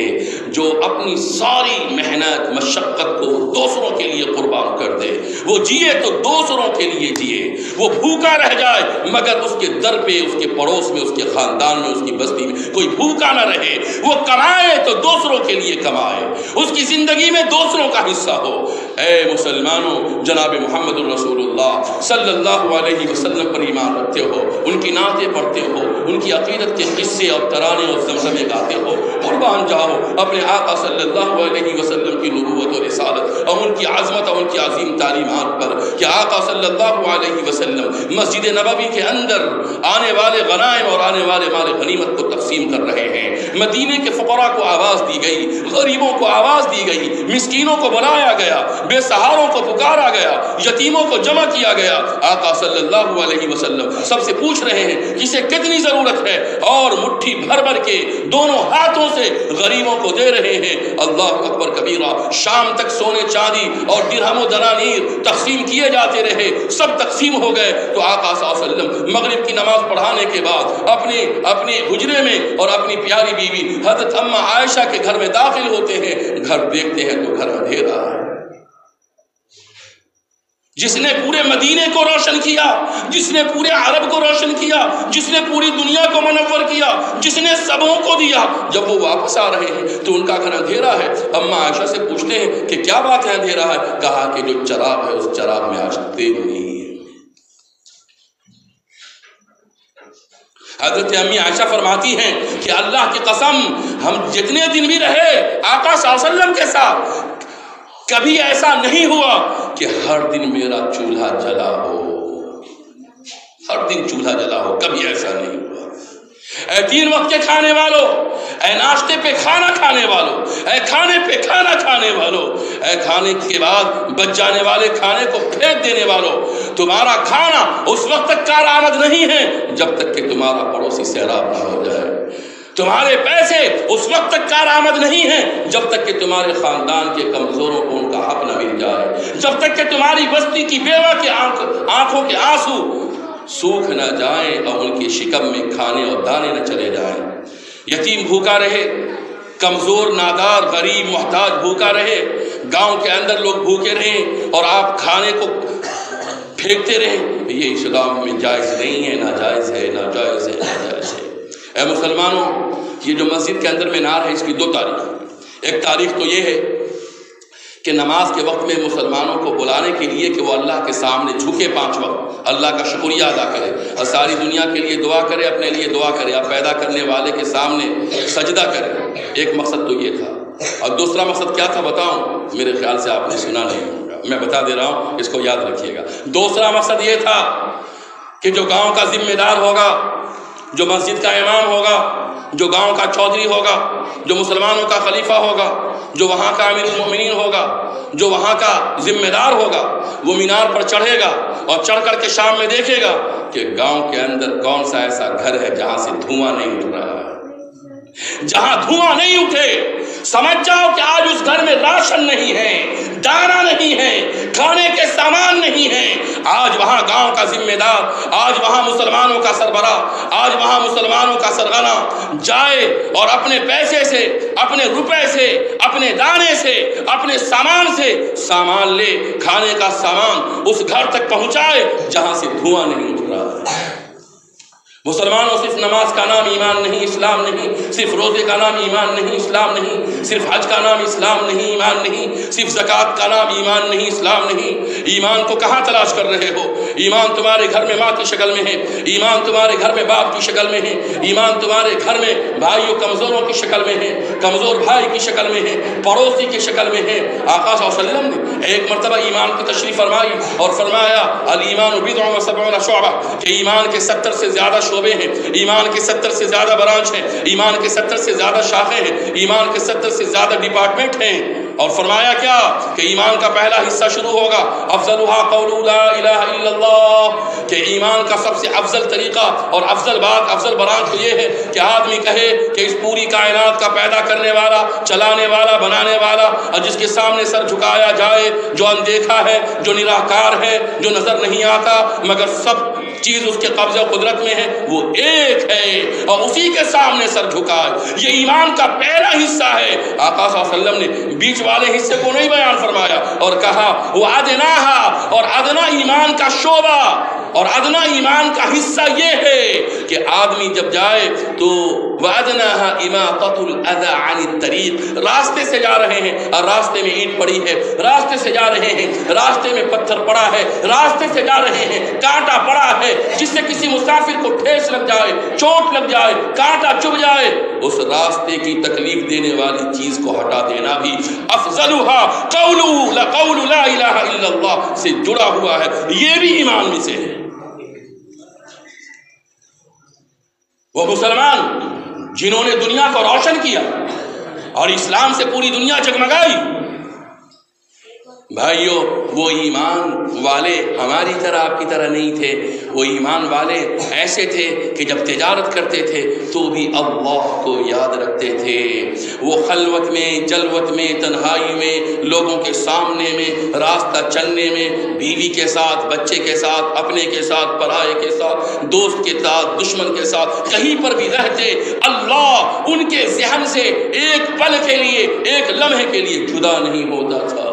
جو اپنی ساری محنت مشقت کو دوسروں کے لیے قربان کر دے، وہ جیے تو دوسروں کے لیے جیے، وہ بھوکا رہ جائے مگر اس کے در پہ، اس کے پڑوس میں، اس کے خاندان میں، اس کی بستی میں کوئی بھوکا نہ رہے، وہ کمائے تو دوسروں کے لیے کمائے، اس کی زندگی میں دوسروں کا حصہ ہو۔ اے مسلمانوں، جناب محمد الرسول اللہ صلی اللہ علیہ وسلم پر ایمان رکھتے ہو، ان کی نعتیں پڑھتے ہو، ان کی عقیدت کے قصے اور ترانے اور زمزمے گاتے ہو، قربان جاؤ اپنے آقا صلی اللہ علیہ وسلم کی نبوت اور رسالت اور ان کی عظمت اور ان کی عظیم تعلیمات پر، کہ آقا صلی اللہ علیہ وسلم مسجد نبوی کے اندر آنے والے غنائم اور آنے والے مال غنیمت کو تقسیم کر رہے ہیں۔ مدینے کے فقراء کو آواز دی گئی، غریبوں کو آواز دی گئی، مسکینوں کو بلایا گیا، بے سہاروں کو پکارا گیا، یتیموں کو جمع کیا گیا۔ آقا صلی اللہ علیہ وسلم سب سے پوچھ رہے ہیں کسے کتنی ضرورت ہے، اور مٹھی بھر بھر کے دونوں ہاتھوں سے غریبوں کو دے رہے ہیں۔ اللہ اکبر کبیرہ۔ شام تک سونے چاندی اور درہم و دنانیر تقسیم کیے جاتے رہے، سب تقسیم ہو گئے تو آقا صلی اللہ علیہ وسلم مغرب کی نماز پڑھانے کے بعد اپنے حجرے میں اور اپنی پیاری بیوی حضرت اماں عائشہ کے گھر میں داخل ہوتے ہیں۔ گھر دیکھتے ہیں تو گھر اندھیرا ہے۔ جس نے پورے مدینے کو روشن کیا، جس نے پورے عرب کو روشن کیا، جس نے پوری دنیا کو منور کیا، جس نے سبوں کو دیا، جب وہ واپس آ رہے ہیں تو ان کا گھر اندھیرا ہے۔ اماں عائشہ سے پوچھتے ہیں کہ کیا بات ہے اندھیرا ہے؟ کہا کہ جو چراغ ہے اس چراغ میں آج تیل نہیں ہے۔ حضرت امی عائشہ فرماتی ہیں کہ اللہ کی قسم ہم جتنے دن بھی رہے آقا صلی اللہ علیہ وسلم کے ساتھ، کبھی ایسا نہیں ہوا کہ ہر دن میرا چولہا جلا ہو، ہر دن چولہا جلا ہو، کبھی ایسا نہیں ہوا۔ اے 3 وقت کے کھانے والوں، اے ناشتے پہ کھانا کھانے والوں، اے کھانے پہ کھانا کھانے والوں، اے کھانے کے بعد بچ جانے والے کھانے کو پھینک دینے والوں، تمہارا کھانا اس وقت تک کارآمد نہیں ہے جب تک کہ تمہارا پڑوسی سیراب نہ ہو جائے۔ تمہارے پیسے اس وقت تک کارآمد نہیں ہیں جب تک کہ تمہارے خاندان کے کمزوروں کو ان کا حق نہ مل جائے، جب تک کہ تمہاری بستی کی بیوہ کے آنکھوں کے آنسو سوکھ نہ جائیں اور ان کی شکم میں کھانے اور دانے نہ چلے جائیں۔ یتیم بھوکا رہے، کمزور نادار غریب محتاج بھوکا رہے، گاؤں کے اندر لوگ بھوکے رہیں اور آپ کھانے کو پھینکتے رہیں، یہ اسلام میں جائز نہیں ہے، ناجائز ہے، ناجائز ہے، ناجائز ہے۔ اے مسلمانوں، یہ جو مسجد کے اندر مینار ہے اس کی دو تاریخ، ایک تاریخ تو یہ ہے کہ نماز کے وقت میں مسلمانوں کو بلانے کے لیے کہ وہ اللہ کے سامنے جھکے 5 وقت، اللہ کا شکریہ ادا کرے اور ساری دنیا کے لیے دعا کرے، اپنے لیے دعا کرے، اور پیدا کرنے والے کے سامنے سجدہ کرے۔ ایک مقصد تو یہ تھا، اور دوسرا مقصد کیا تھا بتاؤں؟ میرے خیال سے آپ نے سنا نہیں ہوگا، میں بتا دے رہا ہوں، اس کو یاد رکھیے گا۔ دوسرا مقصد یہ تھا کہ جو گاؤں کا ذمہ دار ہوگا، جو مسجد کا امام ہوگا، جو گاؤں کا چودھری ہوگا، جو مسلمانوں کا خلیفہ ہوگا، جو وہاں کا امیر المومنین ہوگا، جو وہاں کا ذمہ دار ہوگا، وہ مینار پر چڑھے گا اور چڑھ کر کے شام میں دیکھے گا کہ گاؤں کے اندر کون سا ایسا گھر ہے جہاں سے دھواں نہیں اٹھ رہا ہے۔ جہاں دھواں نہیں اٹھے سمجھ جاؤ کہ آج اس گھر میں راشن نہیں ہے، دانا نہیں ہے، کھانے کے سامان نہیں ہے۔ آج وہاں گاؤں کا ذمہ دار، آج وہاں مسلمانوں کا سربراہ، آج وہاں مسلمانوں کا سرغنہ جائے اور اپنے پیسے سے، اپنے روپے سے، اپنے دانے سے، اپنے سامان سے سامان لے، کھانے کا سامان اس گھر تک پہنچائے جہاں سے دھواں نہیں اٹھ رہا ہے۔ مسلمانوں، صرف نماز کا نام ایمان نہیں، اسلام نہیں، صرف روزے کا نام ایمان نہیں، اسلام نہیں، صرف حج کا نام اسلام نہیں، ایمان نہیں، صرف زکوٰۃ کا نام ایمان نہیں، اسلام نہیں۔ ایمان کو کہاں تلاش کر رہے ہو؟ ایمان تمہارے گھر میں ماں کی شکل میں ہے، ایمان تمہارے گھر میں باپ کی شکل میں ہے، ایمان تمہارے گھر میں بھائیوں کمزوروں کی شکل میں ہے، کمزور بھائی کی شکل میں ہے، پڑوسی کی شکل میں ہے۔ آقا صلی اللہ علیہ وسلم نے ایک مرتبہ ایمان کی تشریح فرمائی اور فرمایا الایمان بضع و سبعون شعبہ، کہ ایمان کے 70 سے زیادہ شعبے ہیں، ایمان کے 70 سے زیادہ برانچ ہیں، ایمان کے 70 سے زیادہ شاخیں ہیں، ایمان کے 70 سے زیادہ ڈپارٹمنٹ ہیں۔ اور فرمایا کیا کہ ایمان کا پہلا حصہ شروع ہوگا افضلها قول لا الہ الا اللہ، کہ ایمان کا سب سے افضل طریقہ اور افضل بات، افضل برانچ تو یہ ہے کہ آدمی کہے کہ اس پوری کائنات کا پیدا کرنے والا، چلانے والا، بنانے والا، اور جس کے سامنے سر جھکایا جائے، جو اندیکھا ہے، جو نراکار ہے، جو نظر نہیں آتا مگر سب چیز اس کے قبضہ قدرت میں ہے، وہ ایک ہے اور اسی کے سامنے سر جھکائے۔ یہ ایمان کا پہلا حصہ ہے۔ آقا صلی اللہ علیہ وسلم نے بیچ والے حصے کو نہیں بیان فرمایا اور کہا وہ ادناہا، اور ادنا ایمان کا شعبہ اور ادنا ایمان کا حصہ یہ ہے کہ آدمی جب جائے تو وَأَدْنَاهَا إِمَاطَةُ الْأَذَى عَنِ الطَّرِيقِ، راستے سے جا رہے ہیں اور راستے میں اینٹ پڑی ہے، راستے سے جا رہے ہیں راستے میں پتھر پڑا ہے، راستے سے جا رہے ہیں کانٹا پڑا ہے، جس سے کسی مسافر کو ٹھیس لگ جائے، چوٹ لگ جائے، کانٹا چبھ جائے، اس راستے کی تکلیف دینے والی چیز کو ہٹا دینا بھی افضلها قول لا الہ الا اللہ سے جڑا ہوا ہے، یہ بھی ایمان میں سے ہے۔ وہ مسلمان جنہوں نے دنیا کو روشن کیا اور اسلام سے پوری دنیا جگمگائی، بھائیو وہ ایمان والے ہماری طرح آپ کی طرح نہیں تھے، وہ ایمان والے ایسے تھے کہ جب تجارت کرتے تھے تو بھی اللہ کو یاد رکھتے تھے۔ وہ خلوت میں، جلوت میں، تنہائی میں، لوگوں کے سامنے میں، راستہ چلنے میں، بیوی کے ساتھ، بچے کے ساتھ، اپنے کے ساتھ، پرائے کے ساتھ، دوست کے ساتھ، دشمن کے ساتھ، کہیں پر بھی رہتے اللہ ان کے ذہن سے ایک پل کے لیے، ایک لمحے کے لیے جدا نہیں ہوتا تھا۔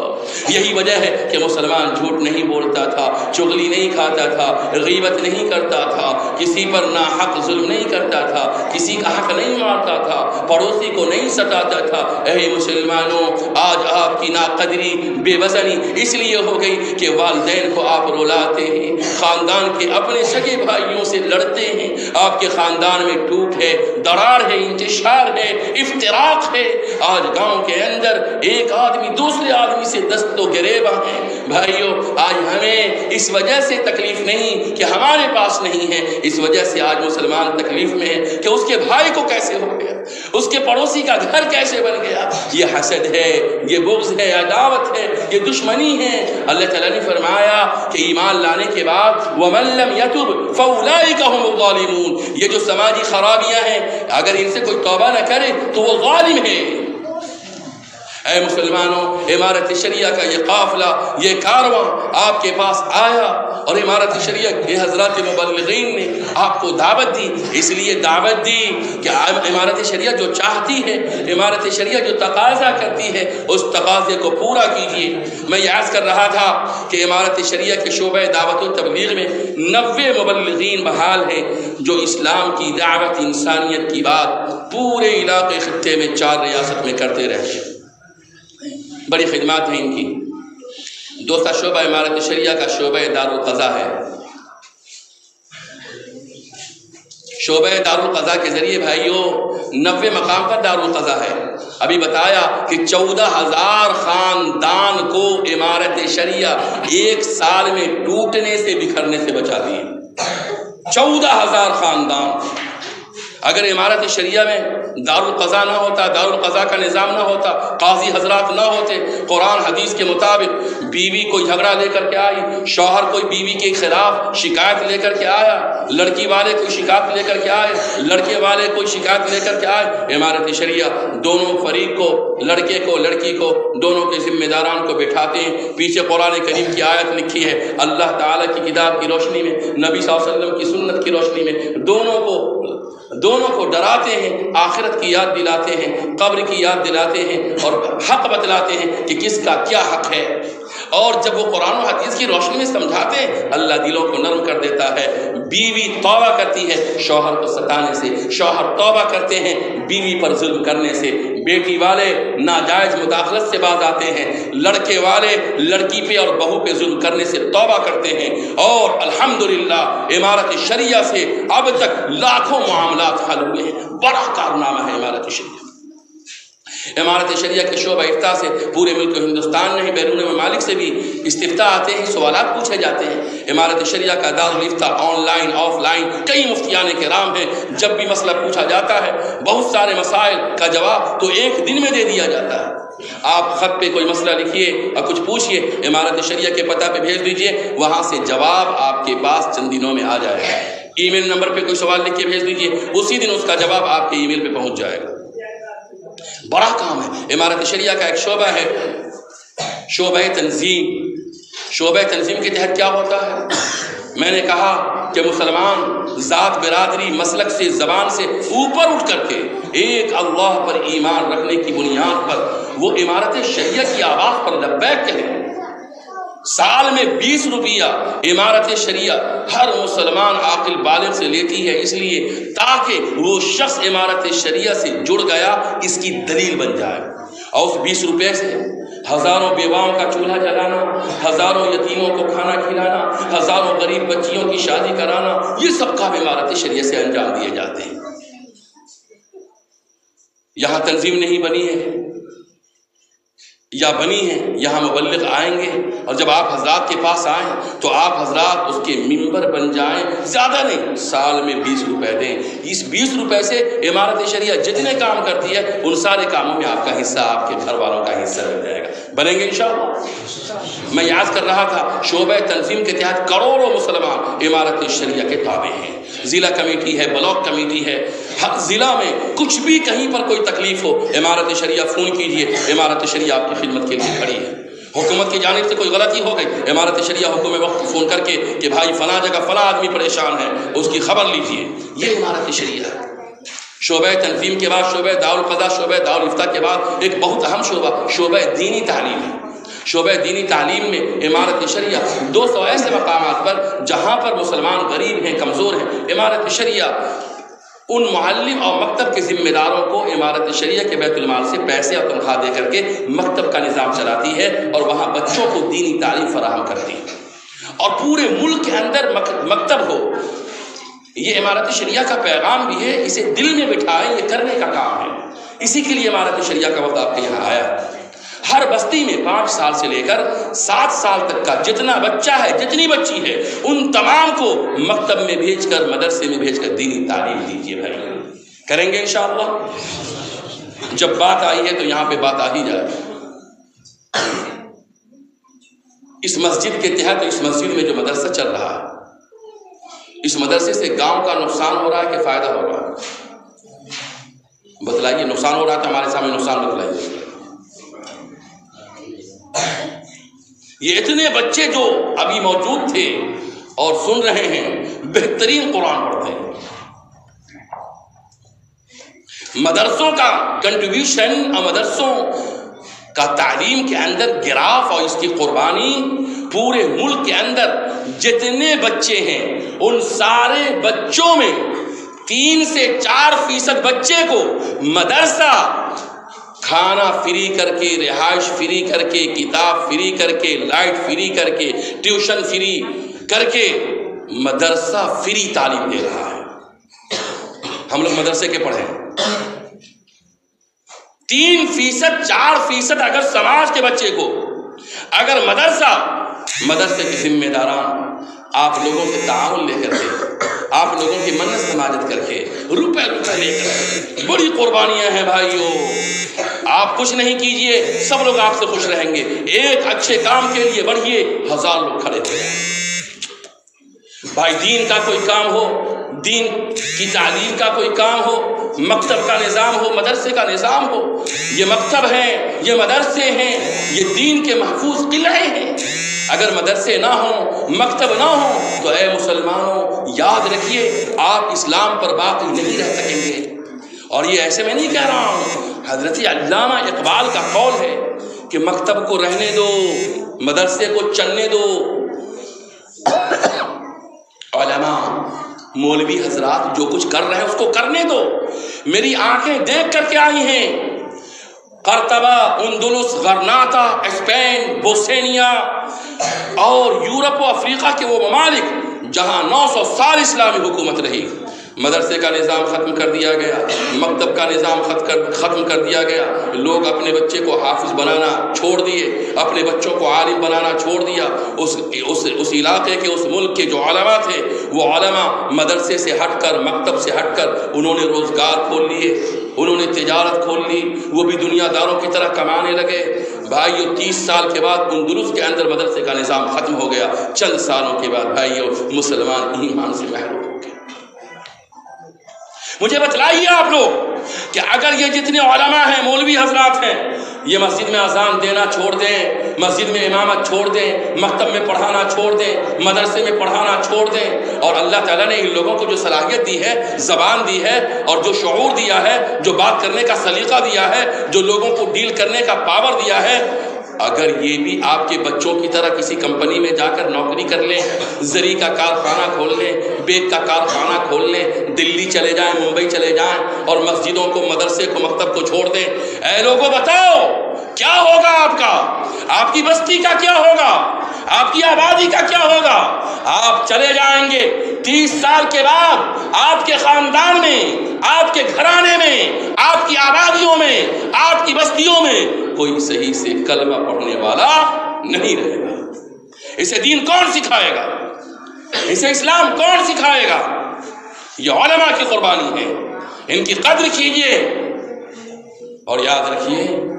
یہی وجہ ہے کہ مسلمان جھوٹ نہیں بولتا تھا، چغلی نہیں کھاتا تھا، غیبت نہیں کرتا تھا، کسی پر ناحق ظلم نہیں کرتا تھا، کسی کا حق نہیں مارتا تھا، پڑوسی کو نہیں ستاتا تھا۔ اے مسلمانوں، آج آپ کی ناقدری، بے وزنی اس لیے ہو گئی کہ والدین کو آپ رلاتے ہیں، خاندان کے اپنے سگے بھائیوں سے لڑتے ہیں، آپ کے خاندان میں ٹوٹ ہے، درار ہے، انتشار ہے، افتراق ہے۔ آج گاؤں کے اندر ایک آدمی دوسرے آدمی سے دست و گریباں ہیں۔ بھائیو آج ہمیں اس اس وجہ سے تکلیف نہیں کہ ہمارے پاس نہیں ہے، اس وجہ سے آج مسلمان تکلیف میں ہے کہ اس کے بھائی کو کیسے ہو گیا، اس کے پڑوسی کا گھر کیسے بن گیا۔ یہ حسد ہے، یہ بغض ہے، عداوت ہے، یہ دشمنی ہے۔ اللہ تعالیٰ نے فرمایا کہ ایمان لانے کے بعد وَمَن لَّمْ يَتُبْ فَأُولَٰئِكَ هُمُ الظَّالِمُونَ، یہ جو سماجی خرابیاں ہیں اگر ان سے کوئی توبہ نہ کرے تو وہ ظالم ہے۔ اے مسلمانوں، امارت شریعہ کا یہ قافلہ، یہ کارواں آپ کے پاس آیا اور امارت شریعہ کے حضرات مبلغین نے آپ کو دعوت دی، اس لیے دعوت دی کہ امارت شریعہ جو چاہتی ہے، امارت شریعہ جو تقاضا کرتی ہے، اس تقاضے کو پورا کیجیے۔ میں یہ عرض کر رہا تھا کہ امارت شریعہ کے شعبہ دعوت و تبلیغ میں 90 مبلغین بحال ہیں جو اسلام کی دعوت، انسانیت کی بات پورے علاقے خطے میں 4 ریاست میں کرتے رہتے ہیں۔ بڑی خدمات ہیں ان کی۔ دوسرا شعبہ امارت شریعہ کا شعبہ دارالقضاء ہے۔ شعبہ دارالقضاء کے ذریعے بھائیوں 90 مقام پر دارالقضاء ہے۔ ابھی بتایا کہ 14,000 خاندان کو امارت شریعہ 1 سال میں ٹوٹنے سے بکھرنے سے بچا دیے۔ 14,000 خاندان۔ اگر امارت شریعہ میں دارالقضاء نہ ہوتا، دارالقضاء کا نظام نہ ہوتا، قاضی حضرات نہ ہوتے، قرآن حدیث کے مطابق بیوی کوئی جھگڑا لے کر کے آئی، شوہر کوئی بیوی کے خلاف شکایت لے کر کے آیا، لڑکی والے کوئی شکایت لے کر کے آئے، لڑکے والے کوئی شکایت لے کر کے آئے، امارت شریعہ دونوں فریق کو، لڑکے کو لڑکی کو، دونوں کے ذمہ داران کو بٹھاتے ہیں۔ پیچھے قرآن کریم کی آیت لکھی ہے، اللہ تعالیٰ کی کتاب کی روشنی میں، نبی صلی اللہ علیہ وسلم کی سنت کی روشنی میں دونوں کو ڈراتے ہیں، آخرت کی یاد دلاتے ہیں، قبر کی یاد دلاتے ہیں اور حق بتلاتے ہیں کہ کس کا کیا حق ہے۔ اور جب وہ قرآن و حدیث کی روشنی میں سمجھاتے ہیں، اللہ دلوں کو نرم کر دیتا ہے۔ بیوی توبہ کرتی ہے شوہر کو ستانے سے، شوہر توبہ کرتے ہیں بیوی پر ظلم کرنے سے، بیٹی والے ناجائز مداخلت سے باز آتے ہیں، لڑکے والے لڑکی پہ اور بہو پہ ظلم کرنے سے توبہ کرتے ہیں۔ اور الحمدللہ امارت شریعہ سے اب تک لاکھوں معاملات حل ہوئے ہیں۔ بڑا کارنامہ ہے امارت شریعہ۔ امارت شریعہ کے شعبہ افتاء سے پورے ملک ہندوستان نہیں، بیرون ممالک سے بھی استفتاء آتے ہیں، سوالات پوچھے جاتے ہیں۔ امارت شریعہ کا دارالافتاء آن لائن آف لائن کئی مفتیان کرام ہیں، جب بھی مسئلہ پوچھا جاتا ہے بہت سارے مسائل کا جواب تو 1 دن میں دے دیا جاتا ہے۔ آپ خط پہ کوئی مسئلہ لکھیے اور کچھ پوچھئے، امارت شریعہ کے پتہ پہ بھیج دیجئے، وہاں سے جواب آپ کے پاس چند دنوں میں آ جائے گا۔ ای میل نمبر پہ کوئی سوال لکھ کے بھیج دیجئے، اسی دن اس کا جواب آپ کے ای میل پہ پہنچ جائے گا۔ بڑا کام ہے۔ امارت شریعہ کا ایک شعبہ ہے شعبہ تنظیم۔ شعبہ تنظیم کے تحت کیا ہوتا ہے؟ میں نے کہا کہ مسلمان ذات، برادری، مسلک سے، زبان سے اوپر اٹھ کر کے ایک اللہ پر ایمان رکھنے کی بنیاد پر وہ امارت شریعہ کی آواز پر لبیک کہیں۔ سال میں 20 روپیہ امارت شریعہ ہر مسلمان عاقل بالغ سے لیتی ہے، اس لیے تاکہ وہ شخص امارت شریعہ سے جڑ گیا اس کی دلیل بن جائے۔ اور اس 20 روپے سے ہزاروں بیواؤں کا چولہا جلانا، ہزاروں یتیموں کو کھانا کھلانا، ہزاروں غریب بچیوں کی شادی کرانا، یہ سب کام امارت شریعہ سے انجام دیے جاتے ہیں۔ یہاں تنظیم نہیں بنی ہے یا بنی ہے، یہاں مبلغ آئیں گے اور جب آپ حضرات کے پاس آئیں تو آپ حضرات اس کے ممبر بن جائیں، زیادہ نہیں، سال میں 20 روپے دیں۔ اس 20 روپے سے امارت شریعہ جتنے کام کرتی ہے ان سارے کاموں میں آپ کا حصہ، آپ کے گھر والوں کا حصہ مل جائے گا۔ بنیں گے انشاءاللہ۔ میں یاد کر رہا تھا شعبہ تنظیم کے تحت کروڑوں مسلمان امارت شریعہ کے تابع ہیں۔ ضلع کمیٹی ہے، بلاک کمیٹی ہے، ہر ضلع میں کچھ بھی کہیں پر کوئی تکلیف ہو امارت شریعہ فون کیجئے، امارت شریعہ آپ کی خدمت کے لیے کھڑی ہے۔ حکومت کی جانب سے کوئی غلطی ہو گئی، امارت شریعہ حکومت وقت فون کر کے کہ بھائی فلاں جگہ فلاں آدمی پریشان ہے، اس کی خبر لیجئے، یہ امارت شریعہ ہے۔ شعبہ تنظیم کے بعد شعبہ دارالقضاء، شعبہ دارالافتاء کے بعد ایک بہت اہم شعبہ دینی تعلیم ہے۔ شعبہ دینی تعلیم میں امارت شریعہ 200 ایسے مقامات پر جہاں پر مسلمان غریب ہیں، کمزور ہیں، امارت شریعہ ان معلم اور مکتب کے ذمہ داروں کو امارت شریعہ کے بیت المال سے پیسے اور تنخواہ دے کر کے مکتب کا نظام چلاتی ہے اور وہاں بچوں کو دینی تعلیم فراہم کرتی ہے اور پورے ملک کے اندر مکتب ہو۔ یہ امارت شریعہ کا پیغام بھی ہے، اسے دل میں بٹھائیں، یہ کرنے کا کام ہے۔ اسی کے لیے امارت شریعہ کا وقت آپ کے یہاں آیا۔ ہر بستی میں 5 سال سے لے کر 7 سال تک کا جتنا بچہ ہے، جتنی بچی ہے، ان تمام کو مکتب میں بھیج کر، مدرسے میں بھیج کر دینی تعلیم دیجیے بھائی. کریں گے انشاءاللہ؟ جب بات آئی ہے تو یہاں پہ بات آ ہی جائے. اس مسجد کے تحت، اس مسجد میں جو مدرسہ چل رہا ہے، اس مدرسے سے گاؤں کا نقصان ہو رہا ہے کہ فائدہ ہو رہا ہے؟ بتلائیے. نقصان ہو رہا ہے تو ہمارے سامنے نقصان بتلائیے. یہ اتنے بچے جو ابھی موجود تھے اور سن رہے ہیں، بہترین قرآن پڑھتے ہیں. مدرسوں کا کنٹریبیوشن اور مدرسوں کا تعلیم کے اندر گراف اور اس کی قربانی، پورے ملک کے اندر جتنے بچے ہیں ان سارے بچوں میں 3 سے 4% بچے کو مدرسہ کھانا فری کر کے، رہائش فری کر کے، کتاب فری کر کے، لائٹ فری کر کے، ٹیوشن فری کر کے مدرسہ فری تعلیم دے رہا ہے. ہم لوگ مدرسے کے پڑھیں. 3%، 4% اگر سماج کے بچے کو، اگر مدرسے کے ذمہ داران آپ لوگوں سے تعاون لے کر کے، آپ لوگوں کی منت سماجت کر کے، روپے لے کر، بڑی قربانیاں ہیں بھائیو. آپ کچھ نہیں کیجئے، سب لوگ آپ سے خوش رہیں گے. ایک اچھے کام کے لیے بڑھیے، 1000 لوگ کھڑے تھے. بھائی دین کا کوئی کام ہو، دین کی تعلیم کا کوئی کام ہو، مکتب کا نظام ہو، مدرسے کا نظام ہو. یہ مکتب ہیں، یہ مدرسے ہیں، یہ دین کے محفوظ قلعے ہیں. اگر مدرسے نہ ہوں، مکتب نہ ہوں، تو اے مسلمانوں یاد رکھیے آپ اسلام پر باقی نہیں رہ سکیں گے. اور یہ ایسے میں نہیں کہہ رہا ہوں، حضرت علامہ اقبال کا قول ہے کہ مکتب کو رہنے دو، مدرسے کو چلنے دو. علماء، مولوی حضرات جو کچھ کر رہے ہیں اس کو کرنے دو. میری آنکھیں دیکھ کر کے آئی ہیں. قرطبہ، اندلس، غرناطہ، اسپین، بوسنیا اور یورپ و افریقہ کے وہ ممالک جہاں 900 سال اسلامی حکومت رہی، مدرسے کا نظام ختم کر دیا گیا، مکتب کا نظام ختم کر دیا گیا. لوگ اپنے بچے کو حافظ بنانا چھوڑ دیے، اپنے بچوں کو عالم بنانا چھوڑ دیا. اس علاقے کے، اس ملک کے جو علماء تھے، وہ علماء مدرسے سے ہٹ کر، مکتب سے ہٹ کر انہوں نے روزگار کھول لیے، انہوں نے تجارت کھول لی، وہ بھی دنیا داروں کی طرح کمانے لگے. بھائیو 30 سال کے بعد اندلس کے اندر مدرسے کا نظام ختم ہو گیا. چند سالوں کے بعد بھائیو مسلمان ایمان سے محروم ہو گئے. مجھے بتلائیے آپ لوگ کہ اگر یہ جتنے علماء ہیں، مولوی حضرات ہیں، یہ مسجد میں اذان دینا چھوڑ دیں، مسجد میں امامت چھوڑ دیں، مکتب میں پڑھانا چھوڑ دیں، مدرسے میں پڑھانا چھوڑ دیں، اور اللہ تعالیٰ نے ان لوگوں کو جو صلاحیت دی ہے، زبان دی ہے، اور جو شعور دیا ہے، جو بات کرنے کا سلیقہ دیا ہے، جو لوگوں کو ڈیل کرنے کا پاور دیا ہے، اگر یہ بھی آپ کے بچوں کی طرح کسی کمپنی میں جا کر نوکری کر لیں، زری کا کارخانہ کھول لیں، بیگ کا کارخانہ کھول لیں، دلی چلے جائیں، ممبئی چلے جائیں، اور مسجدوں کو، مدرسے کو، مکتب کو چھوڑ دیں، اے لوگوں بتاؤ کیا ہوگا آپ کا؟ آپ کی بستی کا کیا ہوگا؟ آپ کی آبادی کا کیا ہوگا؟ آپ چلے جائیں گے 30 سال کے بعد آپ کے خاندان میں، آپ کے گھرانے میں، آپ کی آبادیوں میں، آپ کی بستیوں میں کوئی صحیح سے کلمہ پڑھنے والا نہیں رہے گا. اسے دین کون سکھائے گا؟ اسے اسلام کون سکھائے گا؟ یہ علماء کی قربانی ہے. ان کی قدر کیجئے اور یاد رکھیے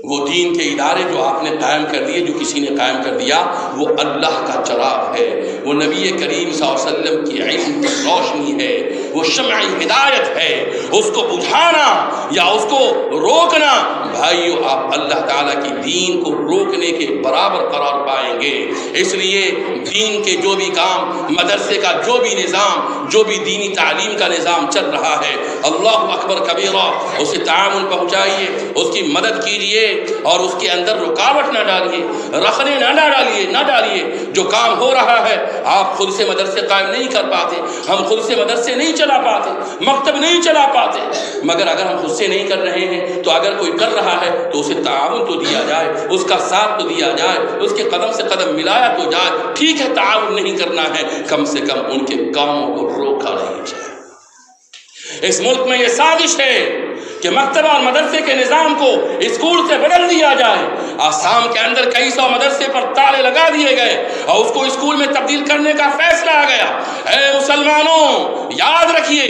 وہ دین کے ادارے جو آپ نے قائم کر دیے، جو کسی نے قائم کر دیا، وہ اللہ کا چراغ ہے، وہ نبی کریم صلی اللہ علیہ وسلم کی علم کی روشنی ہے، وہ شمع ہدایت ہے. اس کو بجھانا یا اس کو روکنا، بھائیو آپ اللہ تعالیٰ کی دین کو روکنے کے برابر قرار پائیں گے. اس لیے دین کے جو بھی کام، مدرسے کا جو بھی نظام، جو بھی دینی تعلیم کا نظام چل رہا ہے، اللہ اکبر کبیرہ، اسے تعاون پہنچائیے، اس کی مدد کیجیے، اور اس کے اندر رکاوٹ نہ ڈالیے، رخنے نہ ڈالیے. جو کام ہو رہا ہے آپ خود سے مدرسے قائم نہیں کر پاتے، ہم خود سے مدرسے نہیں چلا پاتے، مکتب نہیں چلا پاتے، مگر اگر ہم خود سے نہیں کر رہے ہیں تو اگر کوئی کر رہا ہے تو اسے تعاون تو دیا جائے، اس کا ساتھ تو دیا جائے، اس کے قدم سے قدم ملایا تو جائے. ٹھیک ہے تعاون نہیں کرنا ہے، کم سے کم ان کے کاموں کو روکا نہیں جائے. اس ملک میں یہ سازش ہے کہ کہ مکتبہ اور مدرسے کے نظام کو اسکول سے بدل دیا جائے. آسام کے اندر کئی سو مدرسے پر تالے لگا دیے گئے اور اس کو اسکول میں تبدیل کرنے کا فیصلہ آ گیا. اے مسلمانوں، یاد رکھیے،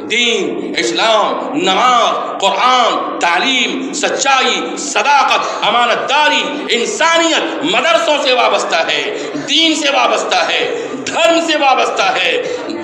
دین، اسلام، نماز، قرآن، تعلیم، سچائی، صداقت، امانت داری، انسانیت مدرسوں سے وابستہ ہے، دین سے وابستہ ہے، دھرم سے وابستہ ہے.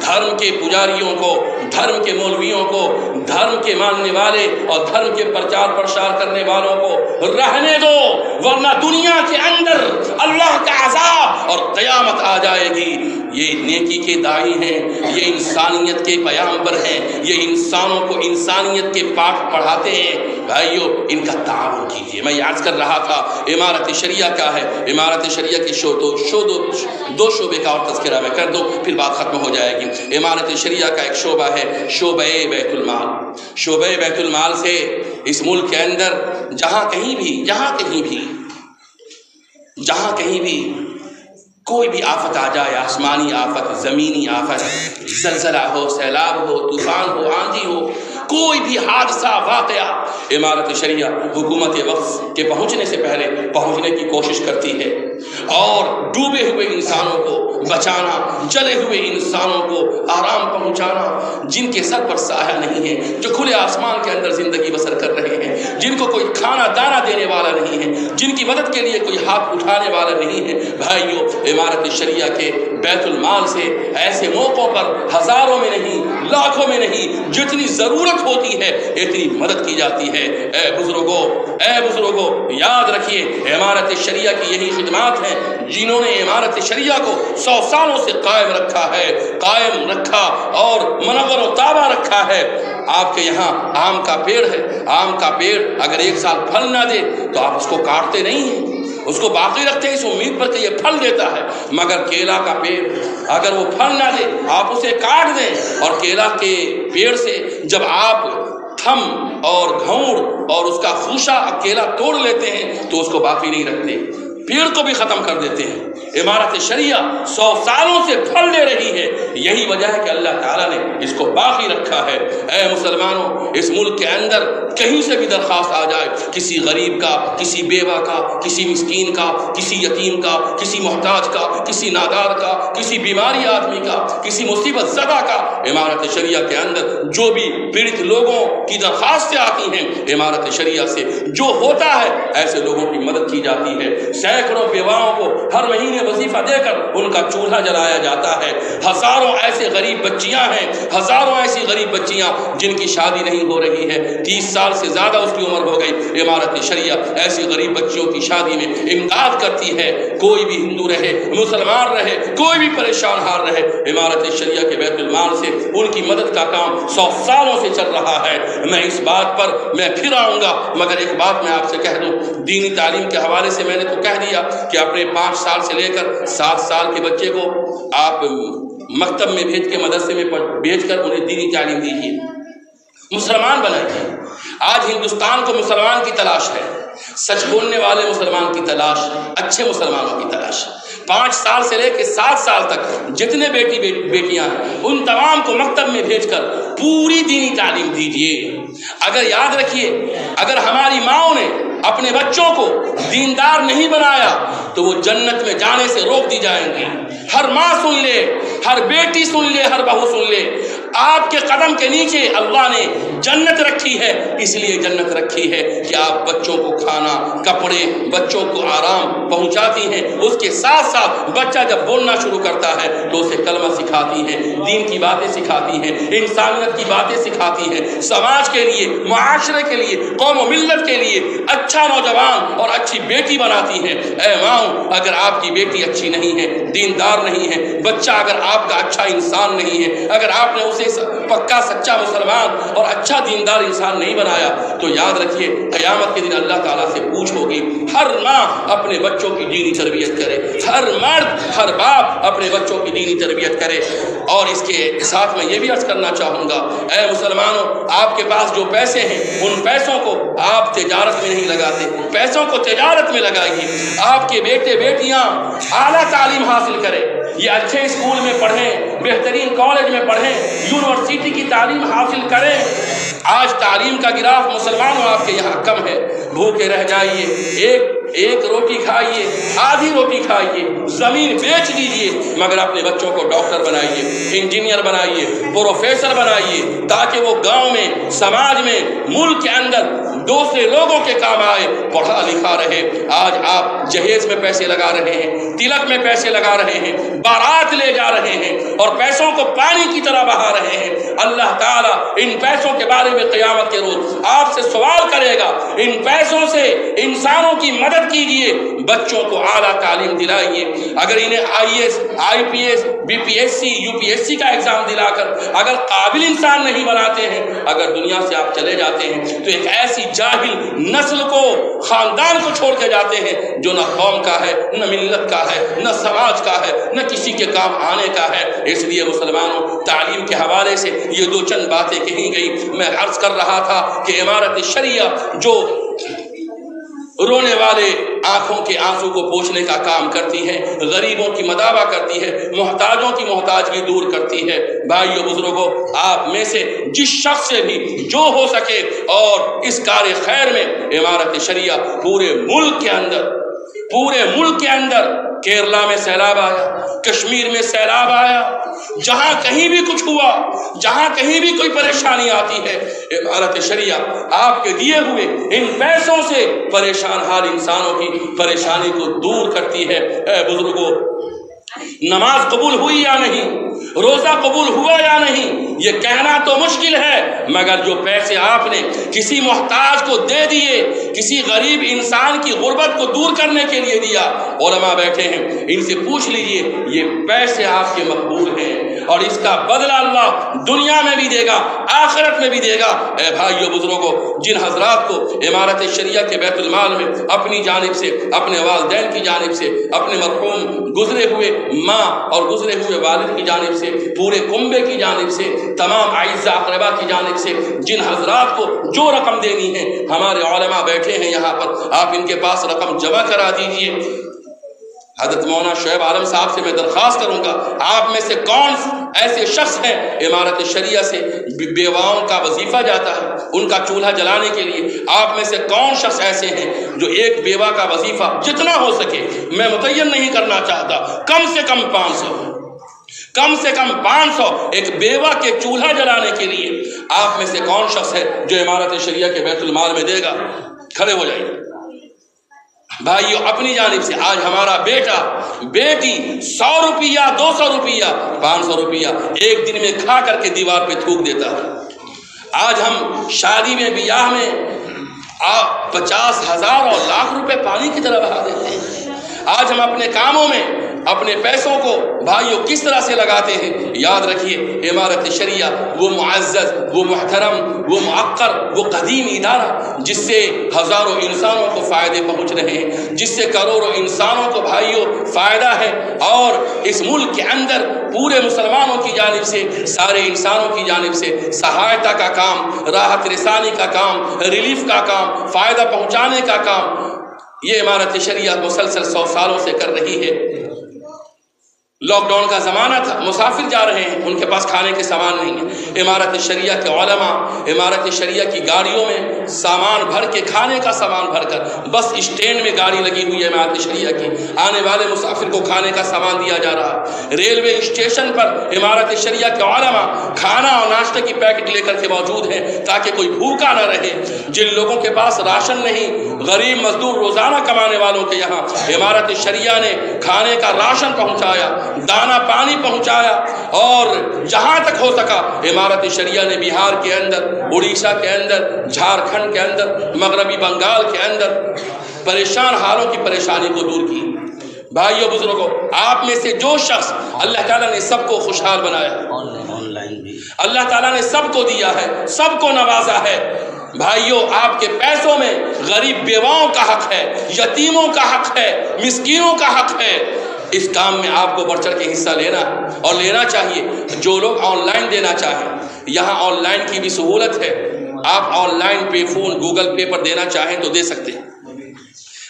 دھرم کے پجاریوں کو، دھرم کے مولویوں کو، دھرم کے ماننے والے اور دھرم کے پرچار پرسار کرنے والوں کو رہنے دو، ورنہ دنیا کے اندر اللہ کا عذاب اور قیامت آ جائے گی. یہ نیکی کے داعی ہیں، یہ انسانیت کے پیامبر ہیں، یہ انسانوں کو انسانیت کے پاک پڑھاتے ہیں. بھائیو، ان کا تعاون کیجیے. میں یاد کر رہا تھا امارت شریعہ کیا ہے. امارت شریعہ کے دو شعبے کا اور تذکرہ میں کر دوں، پھر بات ختم ہو جائے گی. امارت شریعہ کا ایک شعبہ ہے شعبہ بیت المال. شعبہ بیت المال سے اس ملک کے اندر جہاں کہیں بھی کوئی بھی آفت آ جائے، آسمانی آفت، زمینی آفت، زلزلہ ہو، سیلاب ہو، طوفان ہو، آندھی ہو، کوئی بھی حادثہ، واقعہ، امارت شریعہ حکومت وقت کے پہنچنے سے پہلے پہنچنے کی کوشش کرتی ہے اور ڈوبے ہوئے انسانوں کو بچانا، جلے ہوئے انسانوں کو آرام پہنچانا، جن کے سر پر سایہ نہیں ہے، جو کھلے آسمان کے اندر زندگی بسر کر رہے ہیں، جن کو کوئی کھانا دانہ دینے والا نہیں ہے، جن کی مدد کے لیے کوئی ہاتھ اٹھانے والا نہیں ہے. بھائیو، امارت شریعہ کے بیت المال سے ایسے موقعوں پر ہزاروں میں نہیں، لاکھوں میں نہیں، جتنی ضرورت ہوتی ہے اتنی مدد کی جاتی ہے. اے بزرگوں، یاد رکھیے، امارت شریعہ کی یہی خدمات ہیں جنہوں نے امارت شریعہ کو 100 سالوں سے قائم رکھا اور منور و تابع رکھا ہے. آپ کے یہاں آم کا پیڑ ہے، آم کا پیڑ اگر 1 سال پھل نہ دے تو آپ اس کو کاٹتے نہیں ہیں، اس کو باقی رکھتے ہیں اس امید پر کہ یہ پھل دیتا ہے. مگر کیلا کا پیڑ اگر وہ پھل نہ دے، آپ اسے کاٹ دیں، اور کیلا کے پیڑ سے جب آپ تھم اور گھوڑ اور اس کا خوشہ کیلا توڑ لیتے ہیں تو اس کو باقی نہیں رکھتے، پیڑ کو بھی ختم کر دیتے ہیں. امارت شریعہ 100 سالوں سے پھل دے رہی ہے. یہی وجہ ہے کہ اللہ تعالیٰ نے اس کو باقی رکھا ہے. اے مسلمانوں، اس ملک کے اندر کہیں سے بھی درخواست آ جائے، کسی غریب کا، کسی بیوہ کا، کسی مسکین کا، کسی یتیم کا، کسی محتاج کا، کسی نادار کا، کسی بیماری آدمی کا، کسی مصیبت زدہ کا، امارت شریعہ کے اندر جو بھی پیڑت لوگوں کی درخواستیں آتی ہیں، امارت شریعہ سے جو ہوتا ہے ایسے لوگوں کی مدد کی جاتی ہے. سینکڑوں بیواؤں کو ہر مہینے وظیفہ دے کر ان کا چولہا جلایا جاتا ہے. ہزاروں ایسے غریب بچیاں ہیں، ہزاروں ایسی غریب بچیاں جن کی شادی نہیں ہو رہی ہے، 30 سال سے زیادہ اس کی عمر ہو گئی. امارت شریعہ ایسی غریب بچیوں کی شادی میں امداد کرتی ہے. کوئی بھی ہندو رہے، مسلمان رہے، کوئی بھی پریشان حال رہے، امارت شریعہ کے بیت المال سے ان کی مدد کا کام 100 سالوں سے چل رہا ہے. میں اس بات پر پھر آؤں گا، مگر ایک بات میں آپ سے کہہ دوں، دینی تعلیم کے حوالے سے میں نے تو کہہ دیا کہ اپنے 5 سال سے لے کر 7 سال کے بچے کو آپ مکتب میں بھیج کے، مدرسے میں بھیج کر انہیں دینی تعلیم دیجیے، مسلمان بنائیے. آج ہندوستان کو مسلمان کی تلاش ہے، سچ بولنے والے مسلمان کی تلاش، اچھے مسلمانوں کی تلاش. 5 سال سے لے کے 7 سال تک جتنے بیٹیاں ہیں ان تمام کو مکتب میں بھیج کر پوری دینی تعلیم دیجیے. اگر یاد رکھیے، اگر ہماری ماؤں نے اپنے بچوں کو دیندار نہیں بنایا تو وہ جنت میں جانے سے روک دی جائیں گی. ہر ماں سن لے، ہر بیٹی سن لے، ہر بہو سن لے، آپ کے قدم کے نیچے اللہ نے جنت رکھی ہے. اس لیے جنت رکھی ہے کہ آپ بچوں کو کھانا، کپڑے، بچوں کو آرام پہنچاتی ہیں. اس کے ساتھ ساتھ بچہ جب بولنا شروع کرتا ہے تو اسے کلمہ سکھاتی ہیں، دین کی باتیں سکھاتی ہیں، انسانیت کی باتیں سکھاتی ہیں. سماج کے لیے، معاشرے کے لیے، قوم و ملت کے لیے اچھا نوجوان اور اچھی بیٹی بناتی ہیں. اے ماں، اگر آپ کی بیٹی اچھی نہیں ہے، دیندار نہیں ہے، بچہ اگر آپ کا اچھا انسان نہیں ہے، اگر آپ نے اسے پکا سچا مسلمان اور اچھا دیندار انسان نہیں بنایا تو یاد رکھیے قیامت کے دن اللہ تعالیٰ سے پوچھ ہوگی. ہر ماں اپنے بچوں کی دینی تربیت کرے، ہر مرد، ہر باپ اپنے بچوں کی دینی تربیت کرے. اور اس کے ساتھ میں یہ بھی عرض کرنا چاہوں گا، اے مسلمانوں، آپ کے پاس جو پیسے ہیں ان پیسوں کو آپ تجارت میں نہیں لگاتے، پیسوں کو تجارت میں لگائیے. آپ کے بیٹے بیٹیاں اعلیٰ تعلیم حاصل کریں، یہ اچھے اسکول میں پڑھیں، بہترین کالج میں پڑھیں، یونیورسٹی کی تعلیم حاصل کریں. آج تعلیم کا گراف مسلمانوں آپ کے یہاں کم ہے، بھوکے رہ جائیے، ایک روٹی کھائیے، آدھی روٹی کھائیے، زمین بیچ دیجیے، مگر اپنے بچوں کو ڈاکٹر بنائیے، انجینئر بنائیے، پروفیسر بنائیے، تاکہ وہ گاؤں میں، سماج میں، ملک کے اندر دوسرے لوگوں کے کام آئے، پڑھا لکھا رہے۔ آج آپ جہیز میں پیسے لگا رہے ہیں، تلک میں پیسے لگا رہے ہیں، بارات لے جا رہے ہیں اور پیسوں کو پانی کی طرح بہا رہے ہیں۔ اللہ تعالیٰ ان پیسوں کے بارے میں قیامت کے روز آپ سے سوال کرے گا۔ ان پیسوں سے انسانوں کی مدد کیجیے، بچوں کو اعلیٰ تعلیم دلائیے۔ اگر انہیں IAS IPS BPSC UPSC کا ایگزام دلا کر اگر قابل انسان نہیں بناتے ہیں، اگر دنیا سے آپ چلے جاتے ہیں تو ایک ایسی جاہل نسل کو، خاندان کو چھوڑ کے جاتے ہیں جو نہ قوم کا ہے، نہ ملت کا ہے، نہ سماج کا ہے، نہ کسی کے کام آنے کا ہے۔ اس لیے مسلمانوں، تعلیم کے حوالے سے یہ دو چند باتیں کہی گئی۔ میں عرض کر رہا تھا کہ امارت شریعہ جو رونے والے آنکھوں کے آنسو کو پوچھنے کا کام کرتی ہے، غریبوں کی مداوا کرتی ہے، محتاجوں کی محتاجگی دور کرتی ہے۔ بھائیو بزرگوں، آپ میں سے جس شخص سے بھی جو ہو سکے اور اس کار خیر میں امارت شریعہ پورے ملک کے اندر کیرلا میں سیلاب آیا، کشمیر میں سیلاب آیا، جہاں کہیں بھی کچھ ہوا، جہاں کہیں بھی کوئی پریشانی آتی ہے، امارت شریعہ آپ کے دیے ہوئے ان پیسوں سے پریشان حال انسانوں کی پریشانی کو دور کرتی ہے۔ اے بزرگوں، نماز قبول ہوئی یا نہیں، روزہ قبول ہوا یا نہیں، یہ کہنا تو مشکل ہے، مگر جو پیسے آپ نے کسی محتاج کو دے دیے، کسی غریب انسان کی غربت کو دور کرنے کے لیے دیا، علماء بیٹھے ہیں، ان سے پوچھ لیجئے یہ پیسے آپ کے مقبول ہیں اور اس کا بدلہ اللہ دنیا میں بھی دے گا، آخرت میں بھی دے گا۔ اے بھائیو بزرگوں، جن حضرات کو امارت شریعہ کے بیت المال میں اپنی جانب سے، اپنے والدین کی جانب سے، اپنے مرحوم گزرے ہوئے ماں اور گزرے ہوئے والد کی جانب سے، پورے کنبے کی جانب سے، تمام اعزاء اقربا کی جانب سے جن حضرات کو جو رقم دینی ہے، ہمارے علماء بیٹھے ہیں یہاں پر، آپ ان کے پاس رقم جمع کرا دیجئے۔ حضرت مولانا شعیب عالم صاحب سے میں درخواست کروں گا، آپ میں سے کون ایسے شخص ہیں امارت شریعہ سے بیواؤں کا وظیفہ جاتا ہے ان کا چولہا جلانے کے لیے، آپ میں سے کون شخص ایسے ہیں جو ایک بیوہ کا وظیفہ جتنا ہو سکے، میں متعین نہیں کرنا چاہتا، کم سے کم 500 ایک بیوہ کے چولہا جلانے کے لیے آپ میں سے کون شخص ہے جو امارت شریعہ کے بیت المال میں دے گا؟ کھڑے ہو جائیے۔ بھائیو، اپنی جانب سے آج ہمارا بیٹا بیٹی 100 روپیہ 200 روپیہ 500 روپیہ ایک دن میں کھا کر کے دیوار پہ تھوک دیتا ہے۔ آج ہم شادی میں، بیاہ میں 50,000 اور لاکھ روپے پانی کی طرح بہا دیتے ہیں۔ آج ہم اپنے کاموں میں اپنے پیسوں کو بھائیوں کس طرح سے لگاتے ہیں؟ یاد رکھیے، امارت شریعہ وہ معزز، وہ محترم، وہ معقر، وہ قدیم ادارہ جس سے ہزاروں انسانوں کو فائدے پہنچ رہے ہیں، جس سے کروڑوں انسانوں کو بھائیوں فائدہ ہے، اور اس ملک کے اندر پورے مسلمانوں کی جانب سے، سارے انسانوں کی جانب سے سہایتا کا کام، راحت رسانی کا کام، ریلیف کا کام، فائدہ پہنچانے کا کام یہ امارت شریعہ مسلسل 100 سالوں سے کر رہی ہے۔ لاک ڈاؤن کا زمانہ تھا، مسافر جا رہے ہیں، ان کے پاس کھانے کے سامان نہیں ہے، امارت شریعہ کے علماء امارت شریعہ کی گاڑیوں میں سامان بھر کے، کھانے کا سامان بھر کر، بس اسٹینڈ میں گاڑی لگی ہوئی ہے امارت شریعہ کی، آنے والے مسافر کو کھانے کا سامان دیا جا رہا ہے۔ ریلوے اسٹیشن پر امارت شریعہ کے علماء کھانا اور ناشتے کی پیکٹ لے کر کے موجود ہیں تاکہ کوئی بھوکا نہ رہے۔ جن لوگوں کے پاس راشن نہیں، غریب مزدور روزانہ کمانے والوں کے یہاں امارت شریعہ نے کھانے کا راشن پہنچایا، دانا پانی پہنچایا، اور جہاں تک ہو سکا امارت شریعہ نے بہار کے اندر، اڑیسہ کے اندر، جھارکھنڈ کے اندر، مغربی بنگال کے اندر پریشان حالوں کی پریشانی کو دور کی۔ بھائیو بزرگوں، آپ میں سے جو شخص، اللہ تعالیٰ نے سب کو خوشحال بنایا، اللہ تعالیٰ نے سب کو دیا ہے، سب کو نوازا ہے۔ بھائیو، آپ کے پیسوں میں غریب بیواؤں کا حق ہے، یتیموں کا حق ہے، مسکینوں کا حق ہے۔ اس کام میں آپ کو بڑھ چڑھ کے حصہ لینا اور لینا چاہیے۔ جو لوگ آن لائن دینا چاہیں، یہاں آن لائن کی بھی سہولت ہے، آپ آن لائن پے فون گوگل پے پر دینا چاہیں تو دے سکتے ہیں۔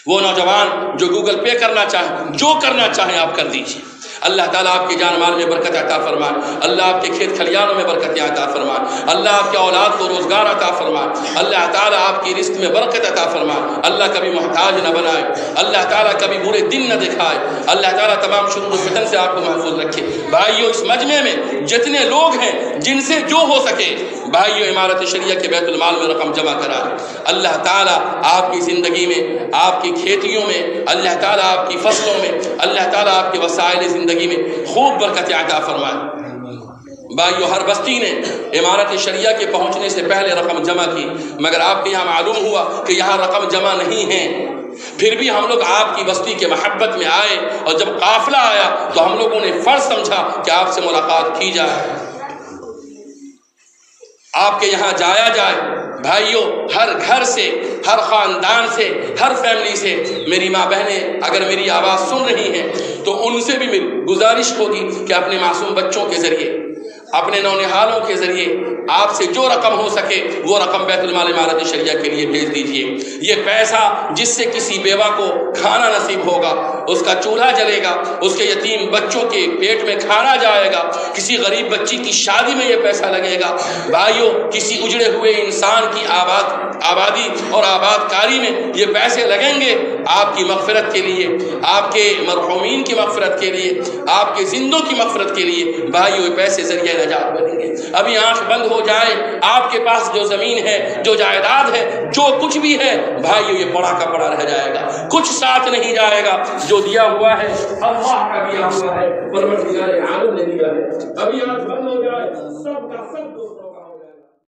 وہ نوجوان جو گوگل پے کرنا چاہیں، جو کرنا چاہیں آپ کر دیجیے۔ اللہ تعالیٰ آپ کے جان مال میں برکت عطا فرمائے، اللہ آپ کے کھیت کھلیانوں میں برکتیں عطا فرمائے، اللہ آپ کے اولاد کو روزگار عطا فرمائے، اللہ تعالیٰ آپ کی رزق میں برکت عطا فرمائے، اللہ کبھی محتاج نہ بنائے، اللہ تعالیٰ کبھی برے دن نہ دکھائے، اللہ تعالیٰ تمام شرور و فتن سے آپ کو محفوظ رکھے۔ بھائیو، اس مجمع میں جتنے لوگ ہیں جن سے جو ہو سکے بھائیو امارت شریعہ کے بیت المال میں رقم جمع کرائے، اللہ تعالیٰ آپ کی زندگی میں، آپ کی کھیتیوں میں، اللہ تعالیٰ آپ کی فصلوں میں، اللہ تعالیٰ آپ کے وسائل زندگی میں خوب برکت عطا فرمائے۔ بھائیو، ہر بستی نے امارت شریعہ کے پہنچنے سے پہلے رقم جمع کی، مگر آپ کے یہاں معلوم ہوا کہ یہاں رقم جمع نہیں ہے، پھر بھی ہم لوگ آپ کی بستی کے محبت میں آئے، اور جب قافلہ آیا تو ہم لوگوں نے فرض سمجھا کہ آپ سے ملاقات کی جائے، آپ کے یہاں جایا جائے۔ بھائیو، ہر گھر سے، ہر خاندان سے، ہر فیملی سے میری ماں بہنیں اگر میری آواز سن رہی ہیں تو ان سے بھی میری گزارش ہوگی کہ اپنے معصوم بچوں کے ذریعے، اپنے نونہالوں کے ذریعے آپ سے جو رقم ہو سکے وہ رقم بیت المال امارت شریعہ کے لیے بھیج دیجئے۔ یہ پیسہ جس سے کسی بیوہ کو کھانا نصیب ہوگا، اس کا چولہا جلے گا، اس کے یتیم بچوں کے پیٹ میں کھانا جائے گا، کسی غریب بچی کی شادی میں یہ پیسہ لگے گا۔ بھائیو، کسی اجڑے ہوئے انسان کی آبادی اور آباد کاری میں یہ پیسے لگیں گے آپ کی مغفرت کے لیے، آپ کے مرحومین کی مغفرت کے لیے، آپ کے زندوں کی مغفرت کے لیے۔ بھائیو، یہ پیسے ذریعہ نجات بنیں گے۔ ابھی آنکھ بند ہو جائے، آپ کے پاس جو زمین ہے، جو جائیداد ہے، جو کچھ بھی ہے، بھائیو یہ پڑا کا پڑا رہ جائے گا، کچھ ساتھ نہیں جائے گا۔ جو دیا ہوا ہے اللہ کا دیا ہوا ہے، پروردگار عالم نے دیا ہے۔ ابھی آنکھ بند ہو جائے، سب کا سب دوستوں